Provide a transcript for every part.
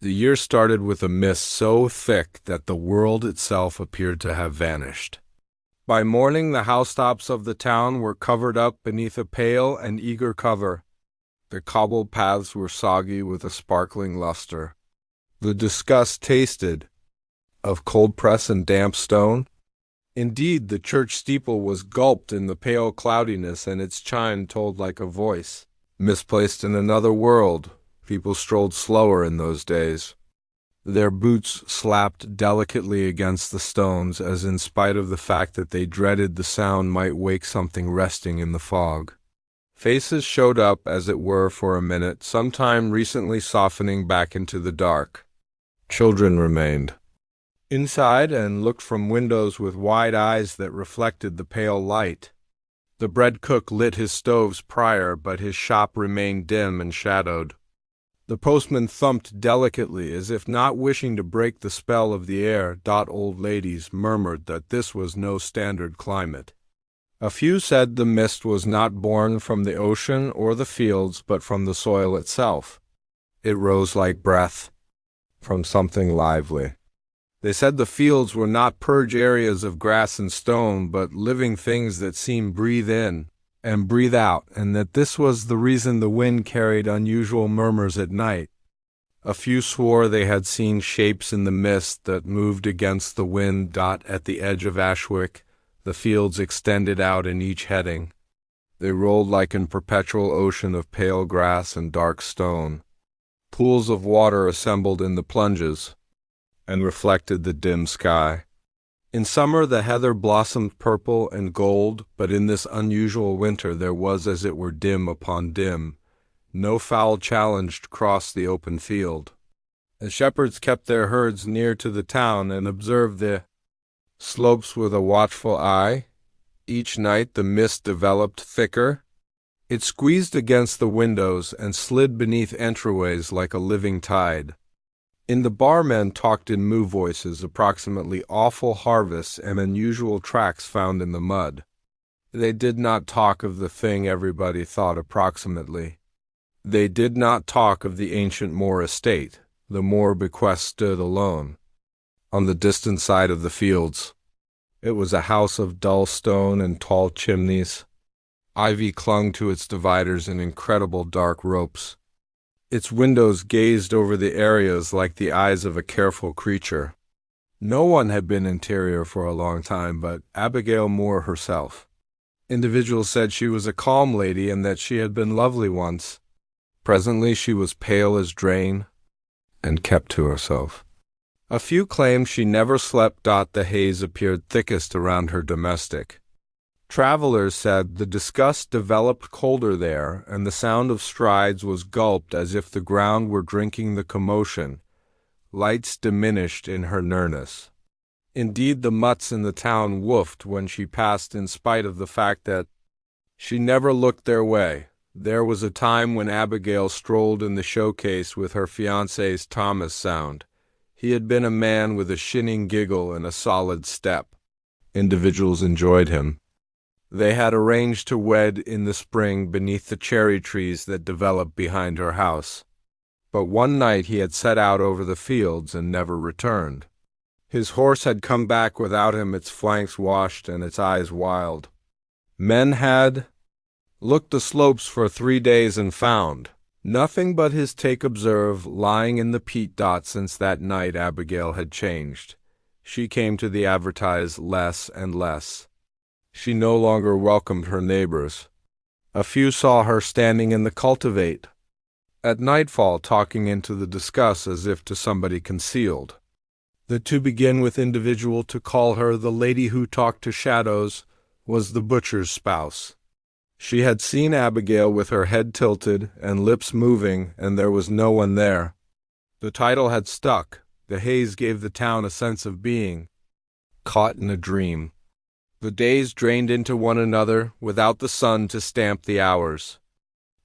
The year started with a mist so thick that the world itself appeared to have vanished. By morning, the housetops of the town were covered up beneath a pale and eager cover. The cobbled paths were soggy with a sparkling luster. The disgust tasted of cold press and damp stone. Indeed, the church steeple was gulped in the pale cloudiness, and its chime told like a voice. Misplaced in another world, people strolled slower in those days. Their boots slapped delicately against the stones, as in spite of the fact that they dreaded the sound might wake something resting in the fog. Faces showed up, as it were, for a minute, sometime recently softening back into the dark. Children remained inside and looked from windows with wide eyes that reflected the pale light. The bread cook lit his stoves prior, but his shop remained dim and shadowed. The postman thumped delicately, as if not wishing to break the spell of the air. Old ladies murmured that this was no standard climate. A few said the mist was not born from the ocean or the fields, but from the soil itself. It rose like breath from something lively. They said the fields were not purge areas of grass and stone, but living things that seemed breathe in and breathe out, and that this was the reason the wind carried unusual murmurs at night. A few swore they had seen shapes in the mist that moved against the wind. At the edge of Ashwick, the fields extended out in each heading. They rolled like an perpetual ocean of pale grass and dark stone. Pools of water assembled in the plunges and reflected the dim sky. In summer the heather blossomed purple and gold, but in this unusual winter there was as it were dim upon dim. No fowl challenged crossed the open field. As shepherds kept their herds near to the town and observed the slopes with a watchful eye, each night the mist developed thicker. It squeezed against the windows and slid beneath entryways like a living tide. In the bar men talked in moo voices approximately awful harvests and unusual tracks found in the mud. They did not talk of the thing everybody thought approximately. They did not talk of the ancient Moore estate. The Moore bequest stood alone on the distant side of the fields. It was a house of dull stone and tall chimneys. Ivy clung to its dividers in incredible dark ropes. Its windows gazed over the areas like the eyes of a careful creature. No one had been interior for a long time but Abigail Moore herself. Individuals said she was a calm lady and that she had been lovely once. Presently she was pale as drain and kept to herself. A few claimed she never slept. The haze appeared thickest around her domestic. Travelers said the disgust developed colder there, and the sound of strides was gulped as if the ground were drinking the commotion. Lights diminished in her nearness. Indeed, the mutts in the town woofed when she passed, in spite of the fact that she never looked their way. There was a time when Abigail strolled in the showcase with her fiancé's Thomas sound. He had been a man with a shinning giggle and a solid step. Individuals enjoyed him. They had arranged to wed in the spring beneath the cherry trees that developed behind her house. But one night he had set out over the fields and never returned. His horse had come back without him, its flanks washed and its eyes wild. Men had looked the slopes for 3 days and found nothing but his take observe lying in the peat. Since that night Abigail had changed. She came to the advertise less and less. She no longer welcomed her neighbors. A few saw her standing in the cultivate at nightfall, talking into the discuss as if to somebody concealed. The to begin with individual to call her the lady who talked to shadows was the butcher's spouse. She had seen Abigail with her head tilted and lips moving, and there was no one there. The title had stuck. The haze gave the town a sense of being caught in a dream. The days drained into one another without the sun to stamp the hours.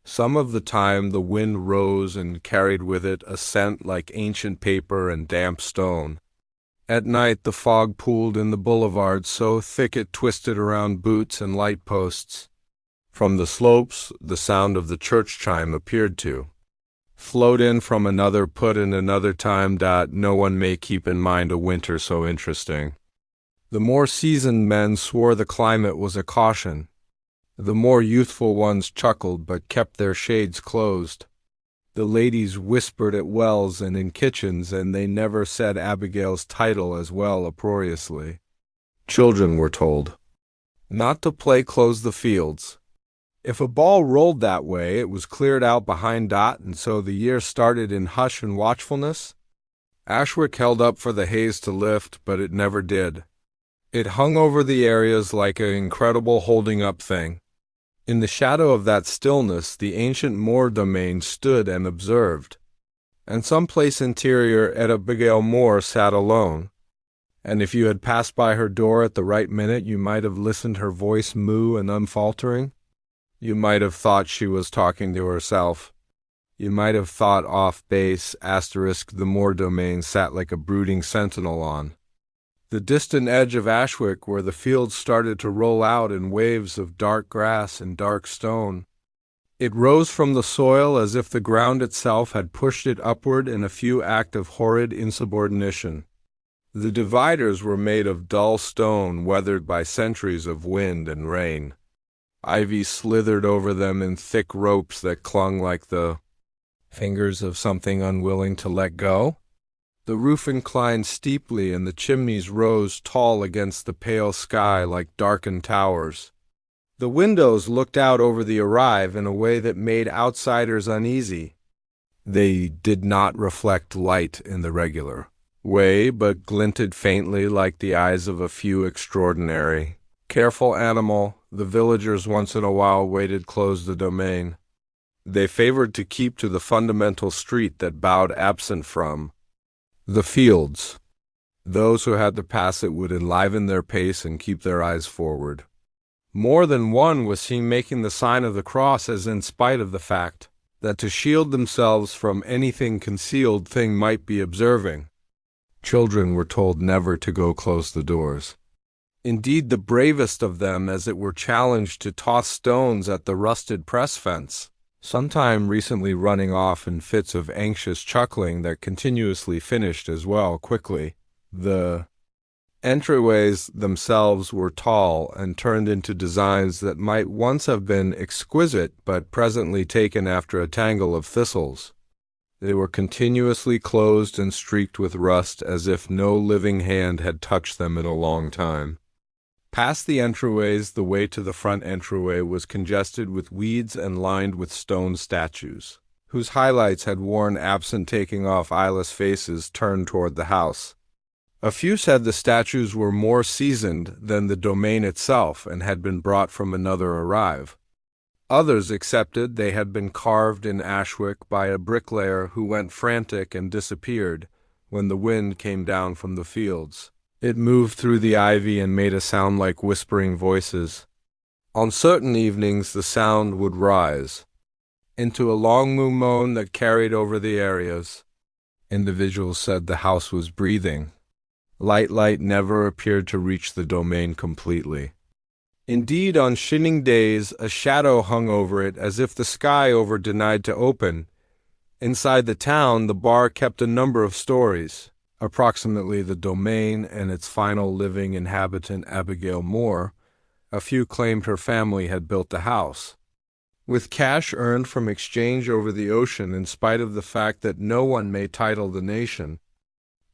Some of the time the wind rose and carried with it a scent like ancient paper and damp stone. At night the fog pooled in the boulevards so thick it twisted around boots and light posts. From the slopes the sound of the church chime appeared to Float in from another put in another time. No one may keep in mind a winter so interesting. The more seasoned men swore the climate was a caution. The more youthful ones chuckled but kept their shades closed. The ladies whispered at wells and in kitchens, and they never said Abigail's title as well uproariously. Children were told not to play close the fields. If a ball rolled that way, it was cleared out behind. And so the year started in hush and watchfulness. Ashwick held up for the haze to lift, but it never did. It hung over the areas like an incredible holding-up thing. In the shadow of that stillness, the ancient Moore domain stood and observed. And someplace interior Abigail Moore sat alone. And if you had passed by her door at the right minute, you might have listened her voice moo and unfaltering. You might have thought she was talking to herself. You might have thought off base, the Moore domain sat like a brooding sentinel on the distant edge of Ashwick, where the fields started to roll out in waves of dark grass and dark stone. It rose from the soil as if the ground itself had pushed it upward in a few act of horrid insubordination. The dividers were made of dull stone, weathered by centuries of wind and rain. Ivy slithered over them in thick ropes that clung like the fingers of something unwilling to let go. The roof inclined steeply, and the chimneys rose tall against the pale sky like darkened towers. The windows looked out over the arrive in a way that made outsiders uneasy. They did not reflect light in the regular way, but glinted faintly like the eyes of a few extraordinary, careful animal. The villagers once in a while waited close the domain. They favored to keep to the fundamental street that bowed absent from the fields. Those who had to pass it would enliven their pace and keep their eyes forward. More than one was seen making the sign of the cross, as in spite of the fact that to shield themselves from anything concealed thing might be observing. Children were told never to go close the doors. Indeed, the bravest of them, as it were, challenged to toss stones at the rusted press fence, sometime recently running off in fits of anxious chuckling that continuously finished as well quickly. The entryways themselves were tall and turned into designs that might once have been exquisite but presently taken after a tangle of thistles. They were continuously closed and streaked with rust, as if no living hand had touched them in a long time. Past the entryways, the way to the front entryway was congested with weeds and lined with stone statues, whose highlights had worn absent, taking off eyeless faces turned toward the house. A few said the statues were more seasoned than the domain itself and had been brought from another arrive. Others accepted they had been carved in Ashwick by a bricklayer who went frantic and disappeared when the wind came down from the fields. It moved through the ivy and made a sound like whispering voices. On certain evenings the sound would rise into a long moan that carried over the areas. Individuals said the house was breathing. Light never appeared to reach the domain completely. Indeed, on shining days, a shadow hung over it as if the sky over denied to open. Inside the town, the bar kept a number of stories. Approximately the domain and its final living inhabitant, Abigail Moore. A few claimed her family had built the house with cash earned from exchange over the ocean, in spite of the fact that no one may title the nation.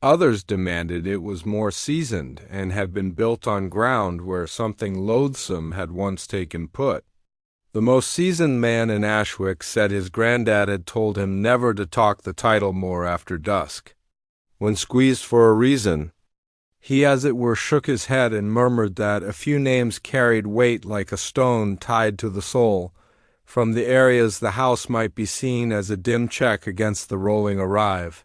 Others demanded it was more seasoned and had been built on ground where something loathsome had once taken put. The most seasoned man in Ashwick said his granddad had told him never to talk the title Moore after dusk. When squeezed for a reason, he as it were shook his head and murmured that a few names carried weight like a stone tied to the soul. From the areas the house might be seen as a dim check against the rolling arrive.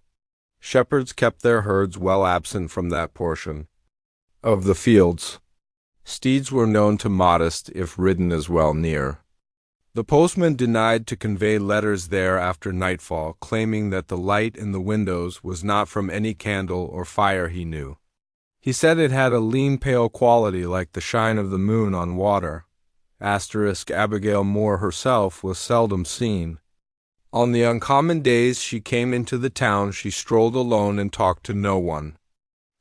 Shepherds kept their herds well absent from that portion of the fields. Steeds were known to modest if ridden as well near. The postman denied to convey letters there after nightfall, claiming that the light in the windows was not from any candle or fire he knew. He said it had a lean pale quality like the shine of the moon on water. Abigail Moore herself was seldom seen. On the uncommon days she came into the town, she strolled alone and talked to no one.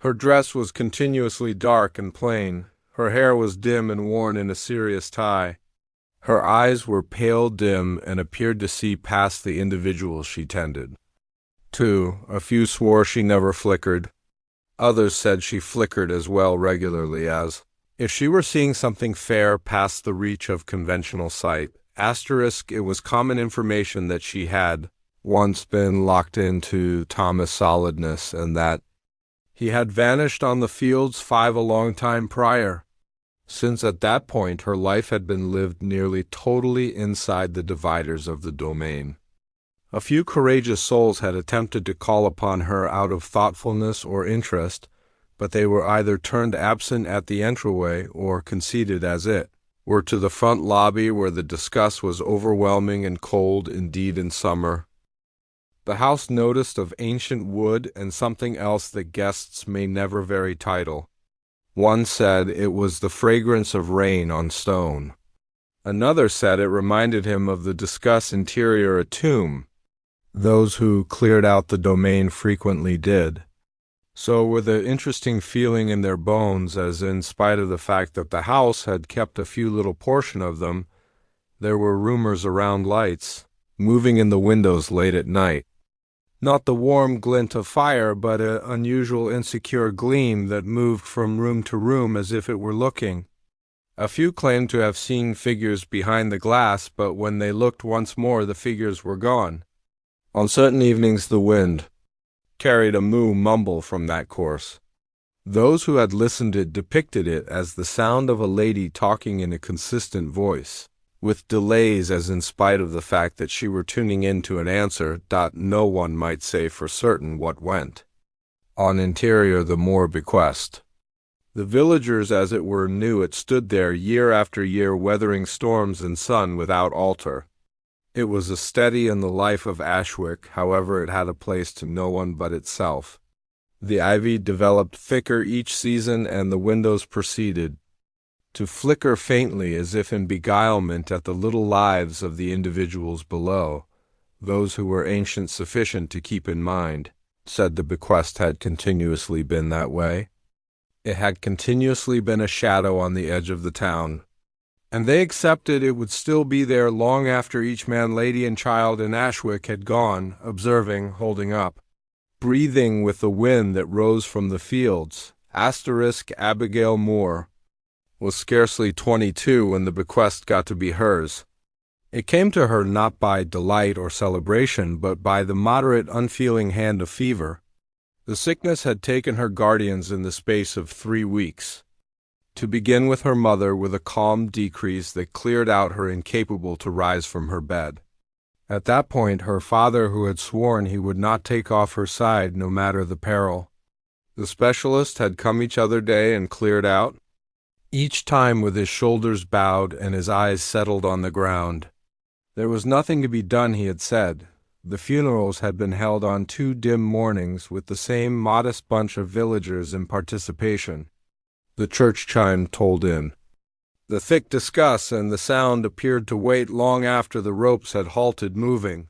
Her dress was continuously dark and plain. Her hair was dim and worn in a serious tie. Her eyes were pale dim and appeared to see past the individuals she tended. 2. A few swore she never flickered. Others said she flickered as well regularly as, if she were seeing something fair past the reach of conventional sight. It was common information that she had once been locked into Thomas' solidness, and that he had vanished on the fields 5 a long time prior, since at that point her life had been lived nearly totally inside the dividers of the domain. A few courageous souls had attempted to call upon her out of thoughtfulness or interest, but they were either turned absent at the entryway or conceded as it were to the front lobby, where the disgust was overwhelming and cold indeed in summer. The house noticed of ancient wood and something else that guests may never vary title. One said it was the fragrance of rain on stone. Another said it reminded him of the discussed interior a tomb. Those who cleared out the domain frequently did so with an interesting feeling in their bones, as in spite of the fact that the house had kept a few little portion of them, there were rumors around lights moving in the windows late at night. Not the warm glint of fire, but an unusual insecure gleam that moved from room to room as if it were looking. A few claimed to have seen figures behind the glass, but when they looked once more the figures were gone. On certain evenings the wind carried a moo mumble from that course. Those who had listened to it depicted it as the sound of a lady talking in a consistent voice, with delays, as in spite of the fact that she were tuning in to an answer. No one might say for certain what went on interior the Moore bequest. The villagers, as it were, knew it stood there year after year, weathering storms and sun without alter. It was a steady in the life of Ashwick, however it had a place to no one but itself. The ivy developed thicker each season, and the windows proceeded to flicker faintly as if in beguilement at the little lives of the individuals below. Those who were ancient sufficient to keep in mind said the bequest had continuously been that way. It had continuously been a shadow on the edge of the town, and they accepted it would still be there long after each man, lady, and child in Ashwick had gone, observing, holding up, breathing with the wind that rose from the fields. Abigail Moore was scarcely 22 when the bequest got to be hers. It came to her not by delight or celebration, but by the moderate, unfeeling hand of fever. The sickness had taken her guardians in the space of 3 weeks. To begin with her mother, with a calm decrease that cleared out her incapable to rise from her bed. At that point, her father, who had sworn he would not take off her side no matter the peril. The specialist had come each other day and cleared out, each time with his shoulders bowed and his eyes settled on the ground. There was nothing to be done, he had said. The funerals had been held on 2 dim mornings, with the same modest bunch of villagers in participation. The church chime tolled in. The thick discuss and the sound appeared to wait long after the ropes had halted moving.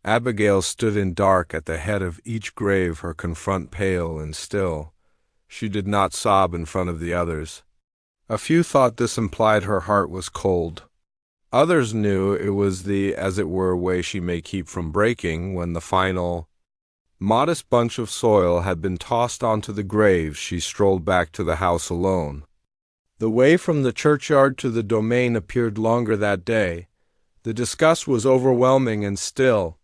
Abigail stood in dark at the head of each grave, her confront pale and still. She did not sob in front of the others. A few thought this implied her heart was cold. Others knew it was the, as it were, way she may keep from breaking. When the final modest bunch of soil had been tossed onto the grave, she strolled back to the house alone. The way from the churchyard to the domain appeared longer that day. The disgust was overwhelming and still.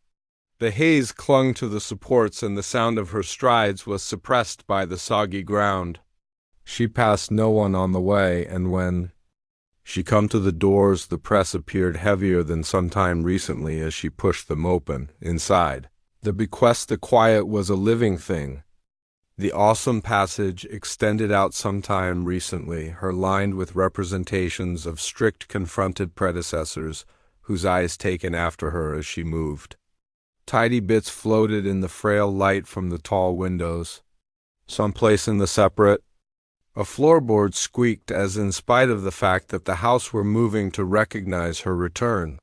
The haze clung to the supports, and the sound of her strides was suppressed by the soggy ground. She passed no one on the way, and when she come to the doors, the press appeared heavier than some time recently as she pushed them open. Inside the bequest, the quiet was a living thing. The awesome passage extended out some time recently, her lined with representations of strict confronted predecessors, whose eyes taken after her as she moved. Tidy bits floated in the frail light from the tall windows. Someplace in the separate, a floorboard squeaked, as in spite of the fact that the house were moving to recognize her return.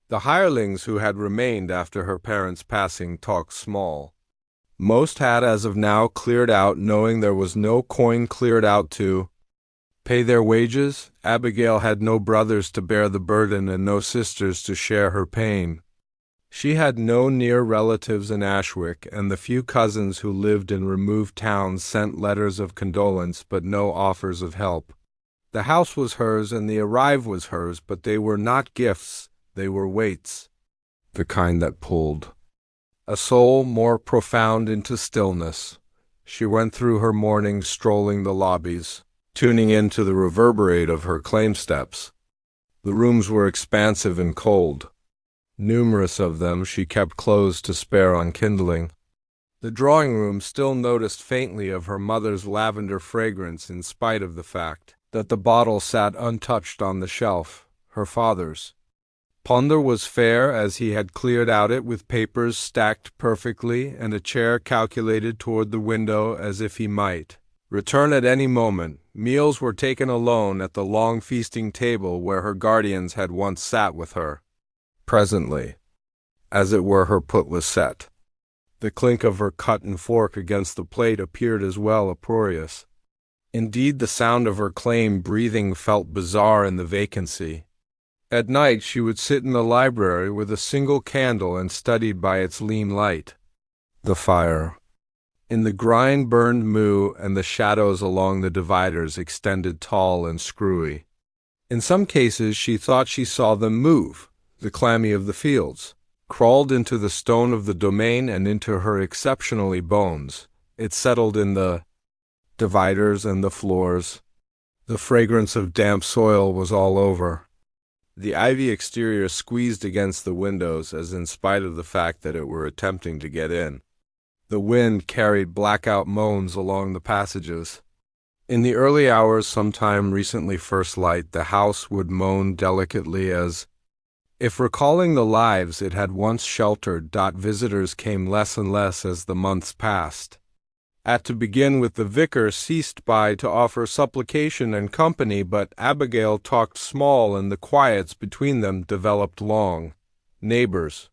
The hirelings who had remained after her parents' passing talked small. Most had as of now cleared out, knowing there was no coin cleared out to pay their wages. Abigail had no brothers to bear the burden and no sisters to share her pain. She had no near relatives in Ashwick, and the few cousins who lived in removed towns sent letters of condolence but no offers of help. The house was hers and the arrive was hers, but they were not gifts, they were weights, the kind that pulled a soul more profound into stillness. She went through her morning strolling the lobbies, tuning into the reverberate of her claim steps. The rooms were expansive and cold. Numerous of them she kept closed to spare on kindling. The drawing-room still noticed faintly of her mother's lavender fragrance in spite of the fact that the bottle sat untouched on the shelf, her father's. Ponder was fair, as he had cleared out it with papers stacked perfectly and a chair calculated toward the window as if he might return at any moment. Meals were taken alone at the long feasting table where her guardians had once sat with her. Presently, as it were, her put was set. The clink of her cut and fork against the plate appeared as well uproarious. Indeed, the sound of her claim breathing felt bizarre in the vacancy. At night she would sit in the library with a single candle and studied by its lean light. The fire in the grind burned moo, and the shadows along the dividers extended tall and screwy. In some cases she thought she saw them move. The clammy of the fields crawled into the stone of the domain and into her exceptionally bones. It settled in the dividers and the floors. The fragrance of damp soil was all over. The ivy exterior squeezed against the windows as in spite of the fact that it were attempting to get in. The wind carried blackout moans along the passages. In the early hours, sometime recently first light, the house would moan delicately as if recalling the lives it had once sheltered. Visitors came less and less as the months passed. To begin with, the vicar ceased by to offer supplication and company, but Abigail talked small and the quiets between them developed long. Neighbors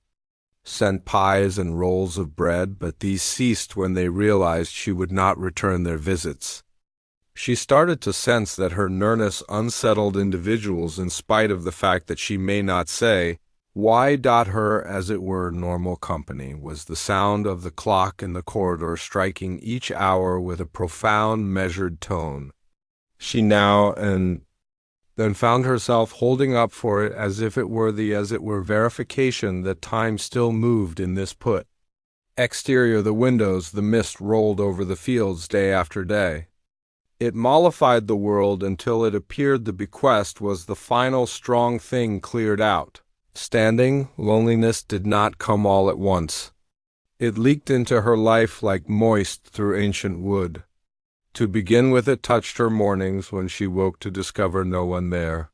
sent pies and rolls of bread, but these ceased when they realized she would not return their visits. She started to sense that her nearness unsettled individuals in spite of the fact that she may not say why. Her, as it were, normal company was the sound of the clock in the corridor striking each hour with a profound, measured tone. She now and then found herself holding up for it as if it were verification that time still moved in this put. Exterior, the windows, the mist rolled over the fields day after day. It mollified the world until it appeared the bequest was the final strong thing cleared out. Standing, loneliness did not come all at once. It leaked into her life like moist through ancient wood. To begin with, it touched her mornings when she woke to discover no one there.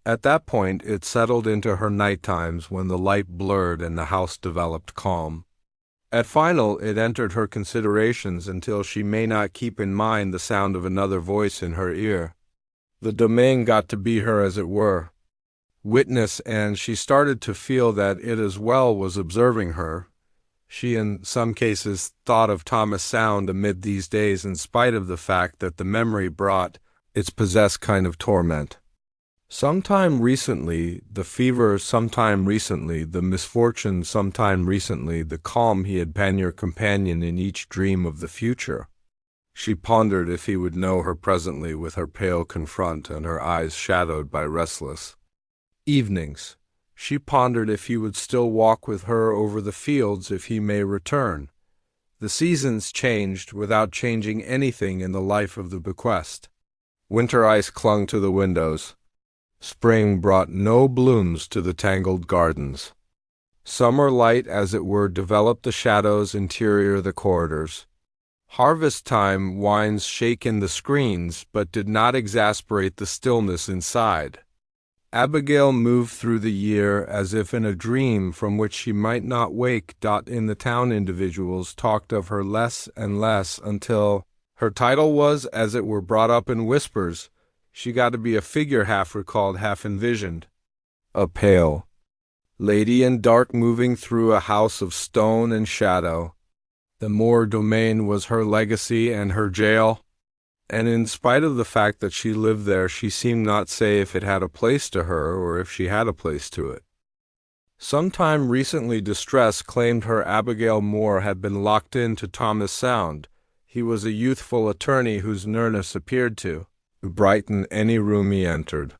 At that point, it settled into her night times when the light blurred and the house developed calm. At final, it entered her considerations until she may not keep in mind the sound of another voice in her ear. The domain got to be her, as it were, witness, and she started to feel that it as well was observing her. She in some cases thought of Thomas Sound amid these days in spite of the fact that the memory brought its possessed kind of torment. Sometime recently the fever, sometime recently the misfortune, sometime recently the calm he had been your companion in each dream of the future. She pondered if he would know her presently with her pale confront and her eyes shadowed by restless evenings. She pondered if he would still walk with her over the fields if he may return. The seasons changed without changing anything in the life of the bequest. Winter ice clung to the windows. Spring brought no blooms to the tangled gardens. Summer light, as it were, developed the shadows interior the corridors. Harvest time winds shake in the screens, but did not exasperate the stillness inside. Abigail moved through the year as if in a dream from which she might not wake. In the town, individuals talked of her less and less until her title was, as it were, brought up in whispers. She got to be a figure half recalled, half envisioned. A pale, lady in dark moving through a house of stone and shadow. The Moore domain was her legacy and her jail, and in spite of the fact that she lived there, she seemed not say if it had a place to her or if she had a place to it. Sometime recently distress claimed her Abigail Moore had been locked into Thomas Sound. He was a youthful attorney whose nearness appeared to brighten any room he entered.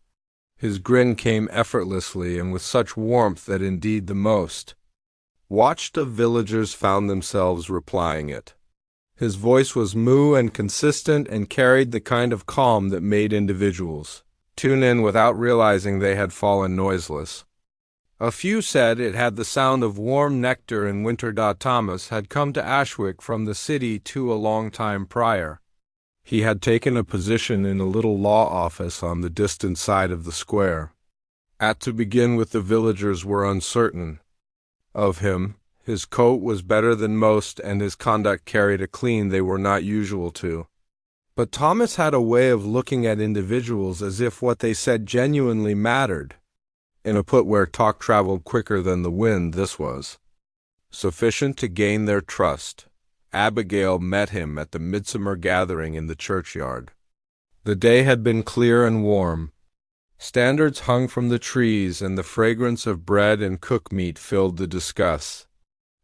His grin came effortlessly and with such warmth that indeed the most watched of villagers found themselves replying it. His voice was moo and consistent and carried the kind of calm that made individuals tune in without realizing they had fallen noiseless. A few said it had the sound of warm nectar in winter. Thomas had come to Ashwick from the city a long time prior. He had taken a position in a little law office on the distant side of the square. To begin with, the villagers were uncertain of him. His coat was better than most, and his conduct carried a clean they were not usual to. But Thomas had a way of looking at individuals as if what they said genuinely mattered. In a put where talk traveled quicker than the wind, this was sufficient to gain their trust. Abigail met him at the midsummer gathering in the churchyard. The day had been clear and warm. Standards hung from the trees, and the fragrance of bread and cook meat filled the discuss.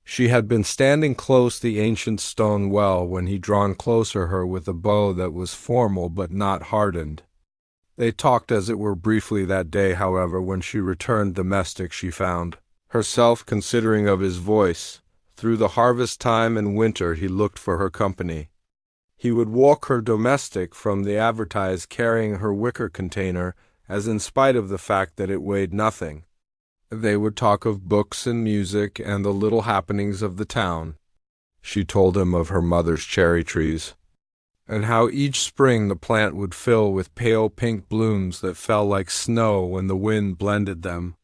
She had been standing close the ancient stone well when he drawn closer her with a bow that was formal but not hardened. They talked as it were briefly that day, however. When she returned domestic, she found herself considering of his voice. Through the harvest time and winter he looked for her company. He would walk her domestic from the advertise carrying her wicker container, as in spite of the fact that it weighed nothing. They would talk of books and music and the little happenings of the town. She told him of her mother's cherry trees, and how each spring the plant would fill with pale pink blooms that fell like snow when the wind blended them.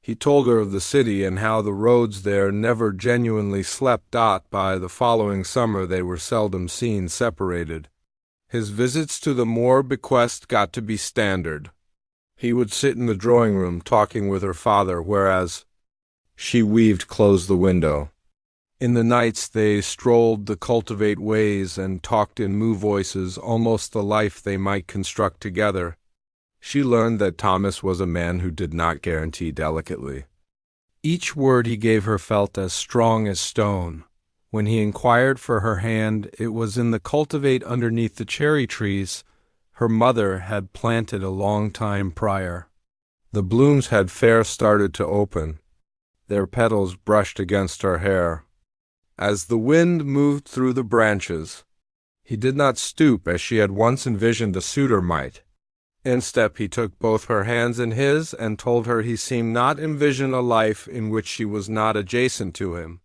He told her of the city and how the roads there never genuinely slept. By the following summer they were seldom seen separated. His visits to the Moore bequest got to be standard. He would sit in the drawing-room talking with her father, whereas she weaved closed the window. In the nights they strolled the cultivate ways and talked in moo voices, almost the life they might construct together. She learned that Thomas was a man who did not guarantee delicately. Each word he gave her felt as strong as stone. When he inquired for her hand, it was in the cultivate underneath the cherry trees her mother had planted a long time prior. The blooms had fair started to open. Their petals brushed against her hair. As the wind moved through the branches, he did not stoop as she had once envisioned a suitor might. Instead, he took both her hands in his and told her he seemed not envision a life in which she was not adjacent to him.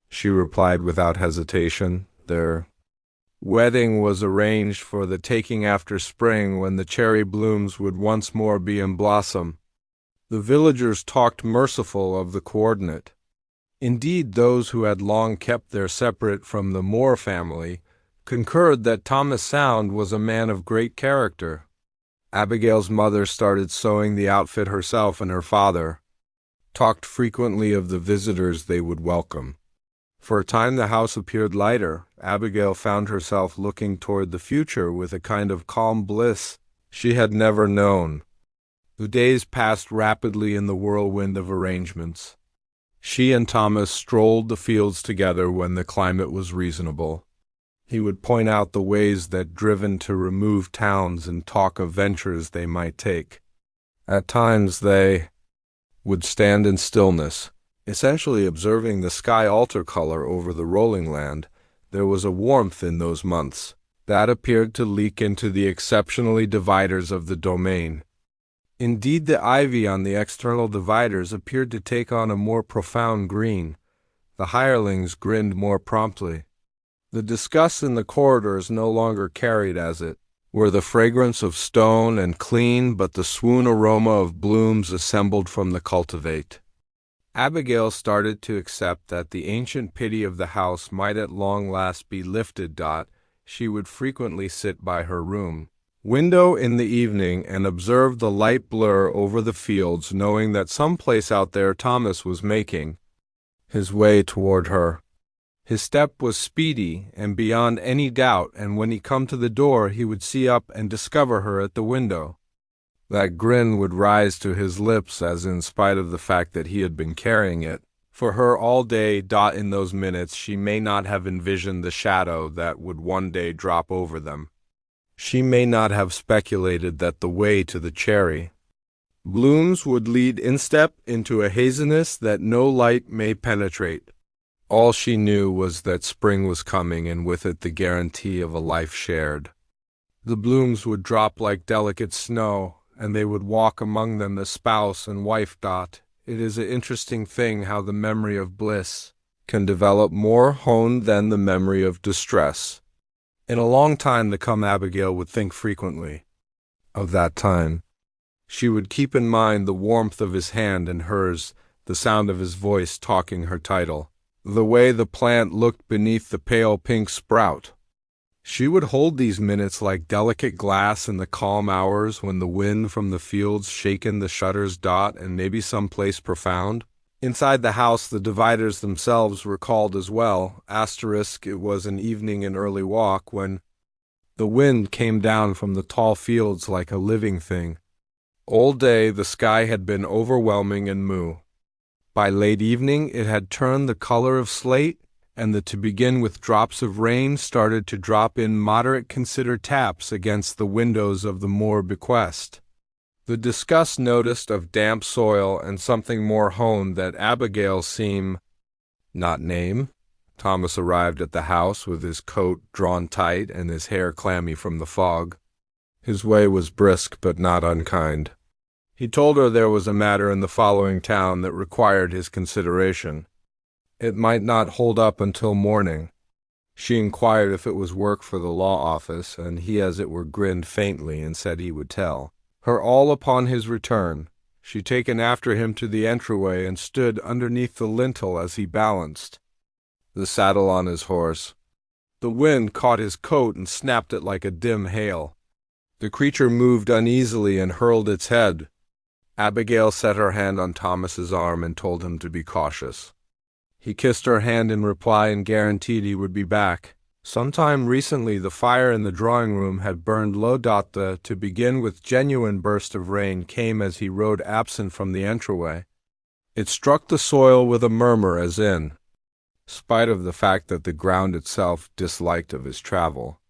She replied without hesitation. Their wedding was arranged for the taking after spring, when the cherry blooms would once more be in blossom. The villagers talked merciful of the coordinate. Indeed, those who had long kept their separate from the Moore family concurred that Thomas Sound was a man of great character. Abigail's mother started sewing the outfit herself, and her father talked frequently of the visitors they would welcome. For a time the house appeared lighter. Abigail found herself looking toward the future with a kind of calm bliss she had never known. The days passed rapidly in the whirlwind of arrangements. She and Thomas strolled the fields together when the climate was reasonable. He would point out the ways that driven to remove towns and talk of ventures they might take. At times they would stand in stillness, essentially observing the sky alter color over the rolling land. There was a warmth in those months that appeared to leak into the exceptionally dividers of the domain. Indeed, the ivy on the external dividers appeared to take on a more profound green. The hirelings grinned more promptly. The disgust in the corridors no longer carried as it were the fragrance of stone and clean, but the swoon aroma of blooms assembled from the cultivate. Abigail started to accept that the ancient pity of the house might at long last be lifted. She would frequently sit by her room, window in the evening and observed the light blur over the fields, knowing that some place out there Thomas was making his way toward her. His step was speedy and beyond any doubt, and when he come to the door he would see up and discover her at the window. That grin would rise to his lips, as in spite of the fact that he had been carrying it for her all day, in those minutes she may not have envisioned the shadow that would one day drop over them. She may not have speculated that the way to the cherry blooms would lead instep into a haziness that no light may penetrate. All she knew was that spring was coming, and with it the guarantee of a life shared. The blooms would drop like delicate snow, and they would walk among them as spouse and wife. It is an interesting thing how the memory of bliss can develop more honed than the memory of distress. In a long time to come, Abigail would think frequently of that time. She would keep in mind the warmth of his hand in hers, the sound of his voice talking her title, the way the plant looked beneath the pale pink sprout. She would hold these minutes like delicate glass in the calm hours when the wind from the fields shaken the shutters. And maybe someplace profound inside the house the dividers themselves recalled as well. It was an evening in early walk when the wind came down from the tall fields like a living thing. All day the sky had been overwhelming and moo. By late evening it had turned the color of slate, and to begin with drops of rain started to drop in moderate considered taps against the windows of the Moore bequest. The disgust noticed of damp soil and something more honed that Abigail seemed not name. Thomas arrived at the house with his coat drawn tight and his hair clammy from the fog. His way was brisk but not unkind. He told her there was a matter in the following town that required his consideration. It might not hold up until morning. She inquired if it was work for the law office, and he as it were grinned faintly and said he would tell her all upon his return. She taken after him to the entryway and stood underneath the lintel as he balanced the saddle on his horse. The wind caught his coat and snapped it like a dim hail. The creature moved uneasily and hurled its head. Abigail set her hand on Thomas's arm and told him to be cautious. He kissed her hand in reply and guaranteed he would be back. Sometime recently the fire in the drawing-room had burned low. To begin with, genuine burst of rain came as he rode absent from the entryway. It struck the soil with a murmur as in spite of the fact that the ground itself disliked of his travel.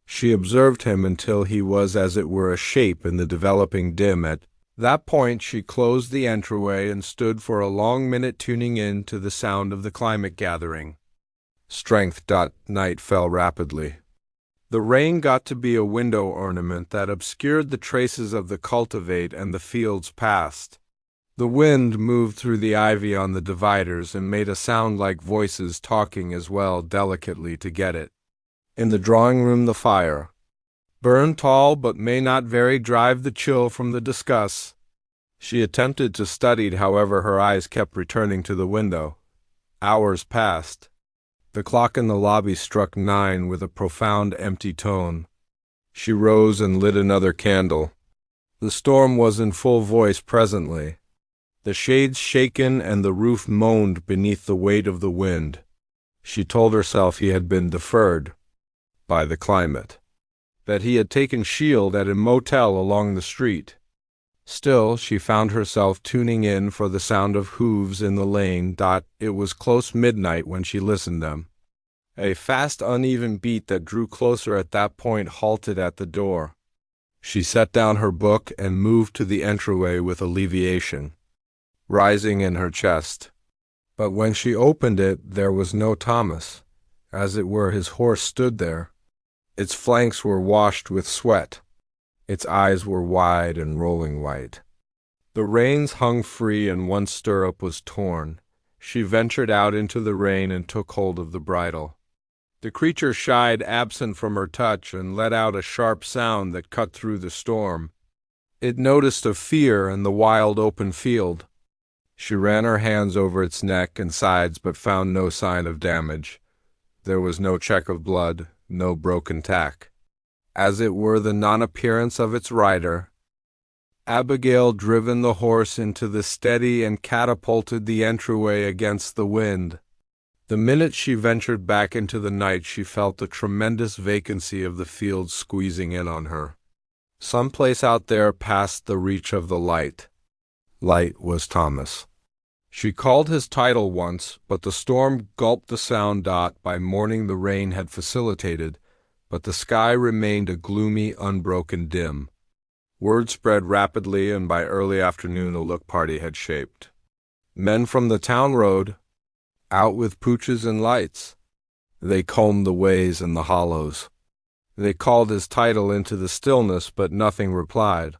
She observed him until he was as it were a shape in the developing dim. At that point she closed the entryway and stood for a long minute tuning in to the sound of the climate gathering strength. Night fell rapidly. The rain got to be a window ornament that obscured the traces of the cultivate and the fields past. The wind moved through the ivy on the dividers and made a sound like voices talking as well, delicately to get it. In the drawing-room the fire burned tall but may not very drive the chill from the discuss. She attempted to study, however her eyes kept returning to the window. Hours passed. The clock in the lobby struck 9 with a profound empty tone. She rose and lit another candle. The storm was in full voice presently. The shades shaken and the roof moaned beneath the weight of the wind. She told herself he had been deferred by the climate, that he had taken shield at a motel along the street. Still, she found herself tuning in for the sound of hooves in the lane. It was close midnight when she listened them. A fast, uneven beat that drew closer at that point halted at the door. She set down her book and moved to the entryway with alleviation rising in her chest. But when she opened it, there was no Thomas. As it were, his horse stood there. Its flanks were washed with sweat. Its eyes were wide and rolling white. The reins hung free and one stirrup was torn. She ventured out into the rain and took hold of the bridle. The creature shied absent from her touch and let out a sharp sound that cut through the storm. It noticed of fear and the wild open field. She ran her hands over its neck and sides but found no sign of damage. There was no check of blood, no broken tack. as it were the non-appearance of its rider. Abigail driven the horse into the steady and catapulted the entryway against the wind. The minute she ventured back into the night, she felt the tremendous vacancy of the field squeezing in on her. Someplace out there past the reach of the light. Light was Thomas. She called his title once, but the storm gulped the sound. By morning the rain had facilitated, but the sky remained a gloomy, unbroken dim. Word spread rapidly, and by early afternoon a look party had shaped. Men from the town rode, out with pooches and lights. They combed the ways and the hollows. They called his title into the stillness, but nothing replied.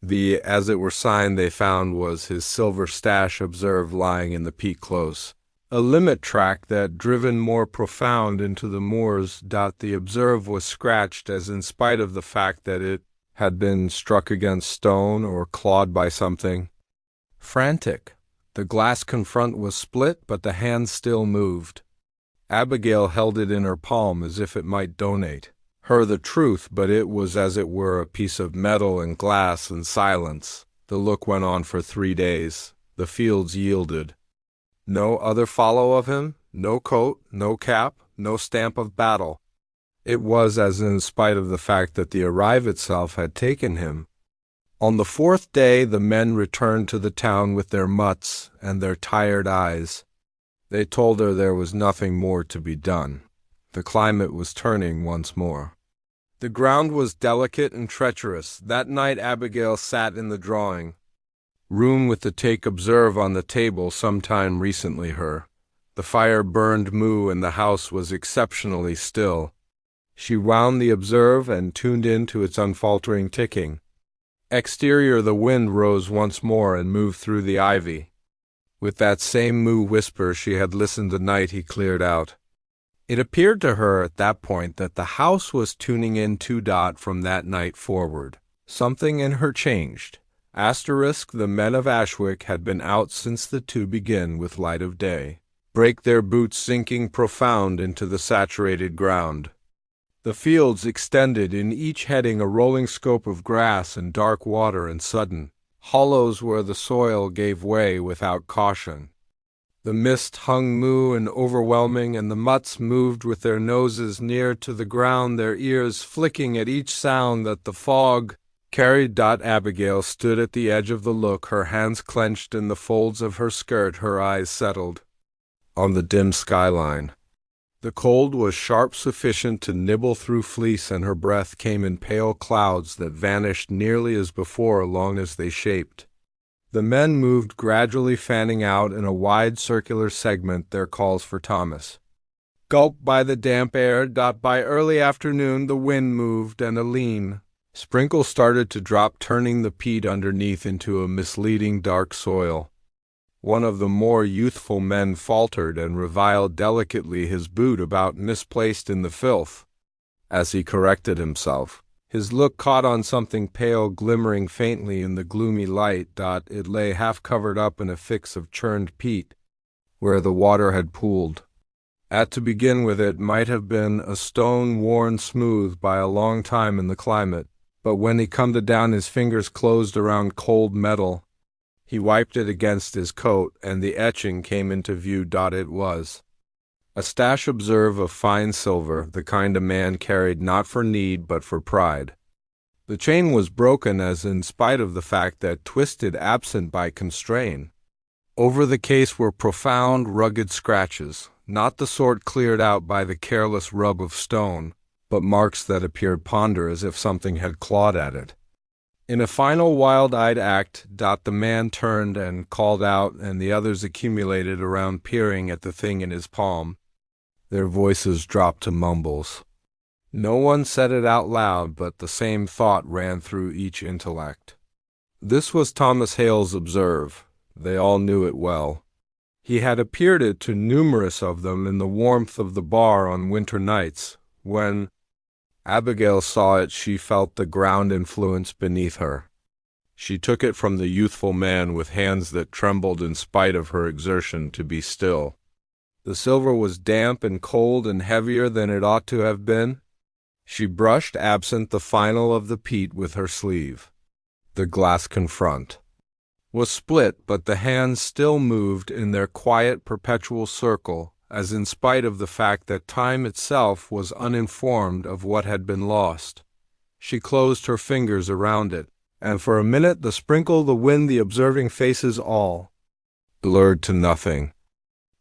The as it were sign they found was his silver stash observed lying in the peat close, a limit track that driven more profound into the moors. The observe was scratched, as in spite of the fact that it had been struck against stone or clawed by something. Frantic. The glass confront was split, but the hand still moved. Abigail held it in her palm as if it might donate her the truth, but it was as it were a piece of metal and glass and silence. The look went on for 3 days. The fields yielded. No other follow of him, no coat, no cap, no stamp of battle. It was as in spite of the fact that the arrive itself had taken him. On the 4th day the men returned to the town with their mutts and their tired eyes. They told her there was nothing more to be done. The climate was turning once more. The ground was delicate and treacherous. That night Abigail sat in the drawing room with the take observe on the table some time recently her. The fire burned moo and the house was exceptionally still. She wound the observe and tuned in to its unfaltering ticking. Exterior the wind rose once more and moved through the ivy. With that same moo whisper she had listened the night he cleared out. It appeared to her at that point that the house was tuning in too. From that night forward, something in her changed. The men of Ashwick had been out since the two begin with light of day, break their boots sinking profound into the saturated ground. The fields extended, in each heading a rolling scope of grass and dark water and sudden hollows where the soil gave way without caution. The mist hung moo and overwhelming, and the mutts moved with their noses near to the ground, their ears flicking at each sound that the fog carried. Abigail stood at the edge of the look, her hands clenched in the folds of her skirt, her eyes settled on the dim skyline. The cold was sharp sufficient to nibble through fleece, and her breath came in pale clouds that vanished nearly as before, long as they shaped. The men moved gradually, fanning out in a wide circular segment their calls for Thomas. Gulped by the damp air. By early afternoon the wind moved, and a lean sprinkle started to drop, turning the peat underneath into a misleading dark soil. One of the more youthful men faltered and reviled delicately his boot about misplaced in the filth. As he corrected himself, his look caught on something pale glimmering faintly in the gloomy light. It lay half covered up in a fix of churned peat, where the water had pooled. To begin with, it might have been a stone worn smooth by a long time in the climate, but when he come down his fingers closed around cold metal. He wiped it against his coat, and the etching came into view. It was a stash observe of fine silver, the kind a man carried not for need but for pride. The chain was broken, as in spite of the fact that twisted absent by constraint. Over the case were profound, rugged scratches, not the sort cleared out by the careless rub of stone, but marks that appeared ponder as if something had clawed at it. In a final wild-eyed act, the man turned and called out, and the others accumulated around, peering at the thing in his palm. Their voices dropped to mumbles. No one said it out loud, but the same thought ran through each intellect. This was Thomas Hale's observe. They all knew it well. He had appeared it to numerous of them in the warmth of the bar on winter nights. When Abigail saw it, she felt the ground influence beneath her. She took it from the youthful man with hands that trembled in spite of her exertion to be still. The silver was damp and cold and heavier than it ought to have been. She brushed absent the final of the peat with her sleeve. The glass confront was split, but the hands still moved in their quiet perpetual circle, as in spite of the fact that time itself was uninformed of what had been lost. She closed her fingers around it, and for a minute the sprinkle, the wind, the observing faces all blurred to nothing.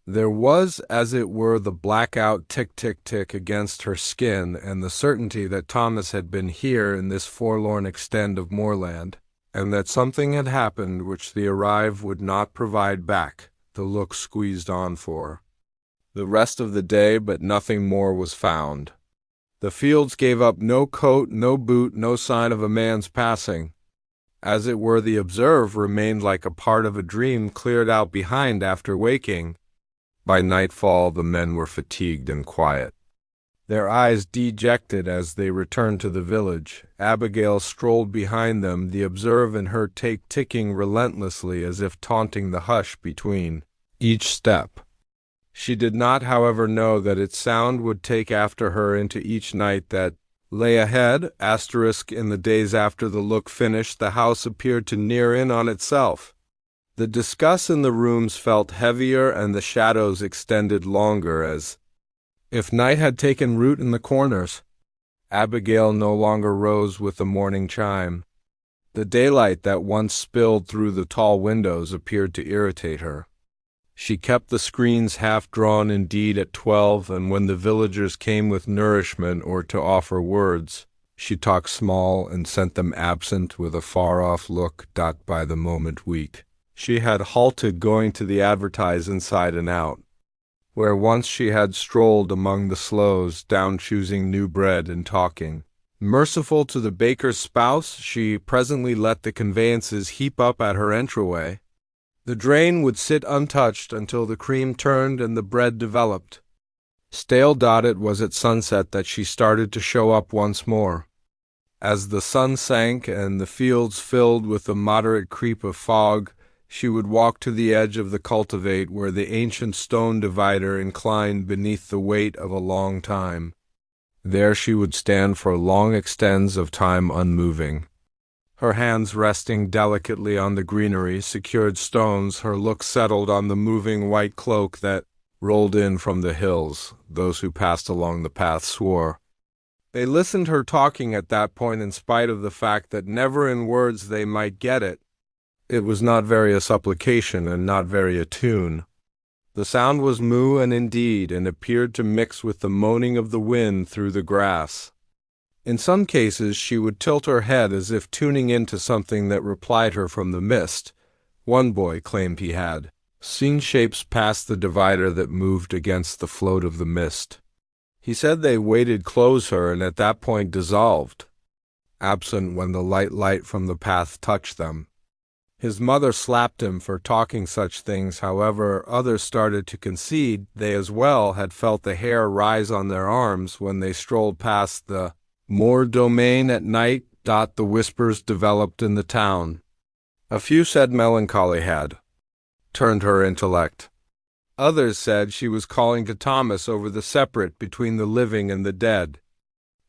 There was, as it were, the blackout tick-tick-tick against her skin, and the certainty that Thomas had been here in this forlorn extent of moorland, and that something had happened which the arrive would not provide back, the look squeezed on for the rest of the day, but nothing more was found. The fields gave up no coat, no boot, no sign of a man's passing. As it were, the observe remained like a part of a dream cleared out behind after waking. By nightfall the men were fatigued and quiet, their eyes dejected as they returned to the village. Abigail strolled behind them, the observe and her take ticking relentlessly as if taunting the hush between each step. She did not, however, know that its sound would take after her into each night that lay ahead. In the days after the look finished, the house appeared to near in on itself. The discuss in the rooms felt heavier, and the shadows extended longer, as if night had taken root in the corners. Abigail no longer rose with the morning chime. The daylight that once spilled through the tall windows appeared to irritate her. She kept the screens half drawn indeed at 12, and when the villagers came with nourishment or to offer words, she talked small and sent them absent with a far-off look, by the moment weak. She had halted going to the advertise inside and out, where once she had strolled among the sloes, down choosing new bread and talking. Merciful to the baker's spouse, she presently let the conveyances heap up at her entryway. The drain would sit untouched until the cream turned and the bread developed. Stale. It was at sunset that she started to show up once more. As the sun sank and the fields filled with a moderate creep of fog, she would walk to the edge of the cultivate where the ancient stone divider inclined beneath the weight of a long time. There she would stand for long extents of time unmoving, her hands resting delicately on the greenery, secured stones, her look settled on the moving white cloak that rolled in from the hills. Those who passed along the path swore. They listened her talking at that point in spite of the fact that never in words they might get it. It was not very a supplication and not very a tune. The sound was moo and indeed, and appeared to mix with the moaning of the wind through the grass. In some cases she would tilt her head as if tuning into something that replied her from the mist. One boy claimed he had seen shapes pass the divider that moved against the float of the mist. He said they waded close her and at that point dissolved, absent when the light from the path touched them. His mother slapped him for talking such things. However, others started to concede they as well had felt the hair rise on their arms when they strolled past the Moore domain at night. The whispers developed in the town. A few said melancholy had turned her intellect. Others said she was calling to Thomas over the separate between the living and the dead.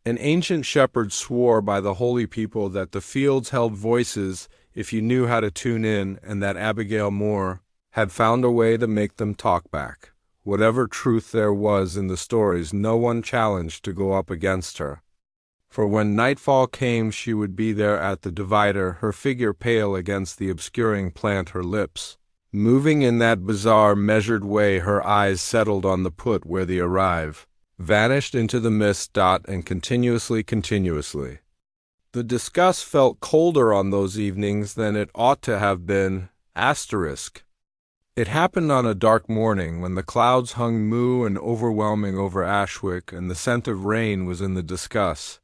An ancient shepherd swore by the holy people that the fields held voices if you knew how to tune in, and that Abigail Moore had found a way to make them talk back. Whatever truth there was in the stories, no one challenged to go up against her. For when nightfall came she would be there at the divider, her figure pale against the obscuring plant, her lips moving in that bizarre, measured way. Her eyes settled on the put where the arrive vanished into the mist. And continuously. The disgust felt colder on those evenings than it ought to have been. It happened on a dark morning when the clouds hung moo and overwhelming over Ashwick, and the scent of rain was in the discuss.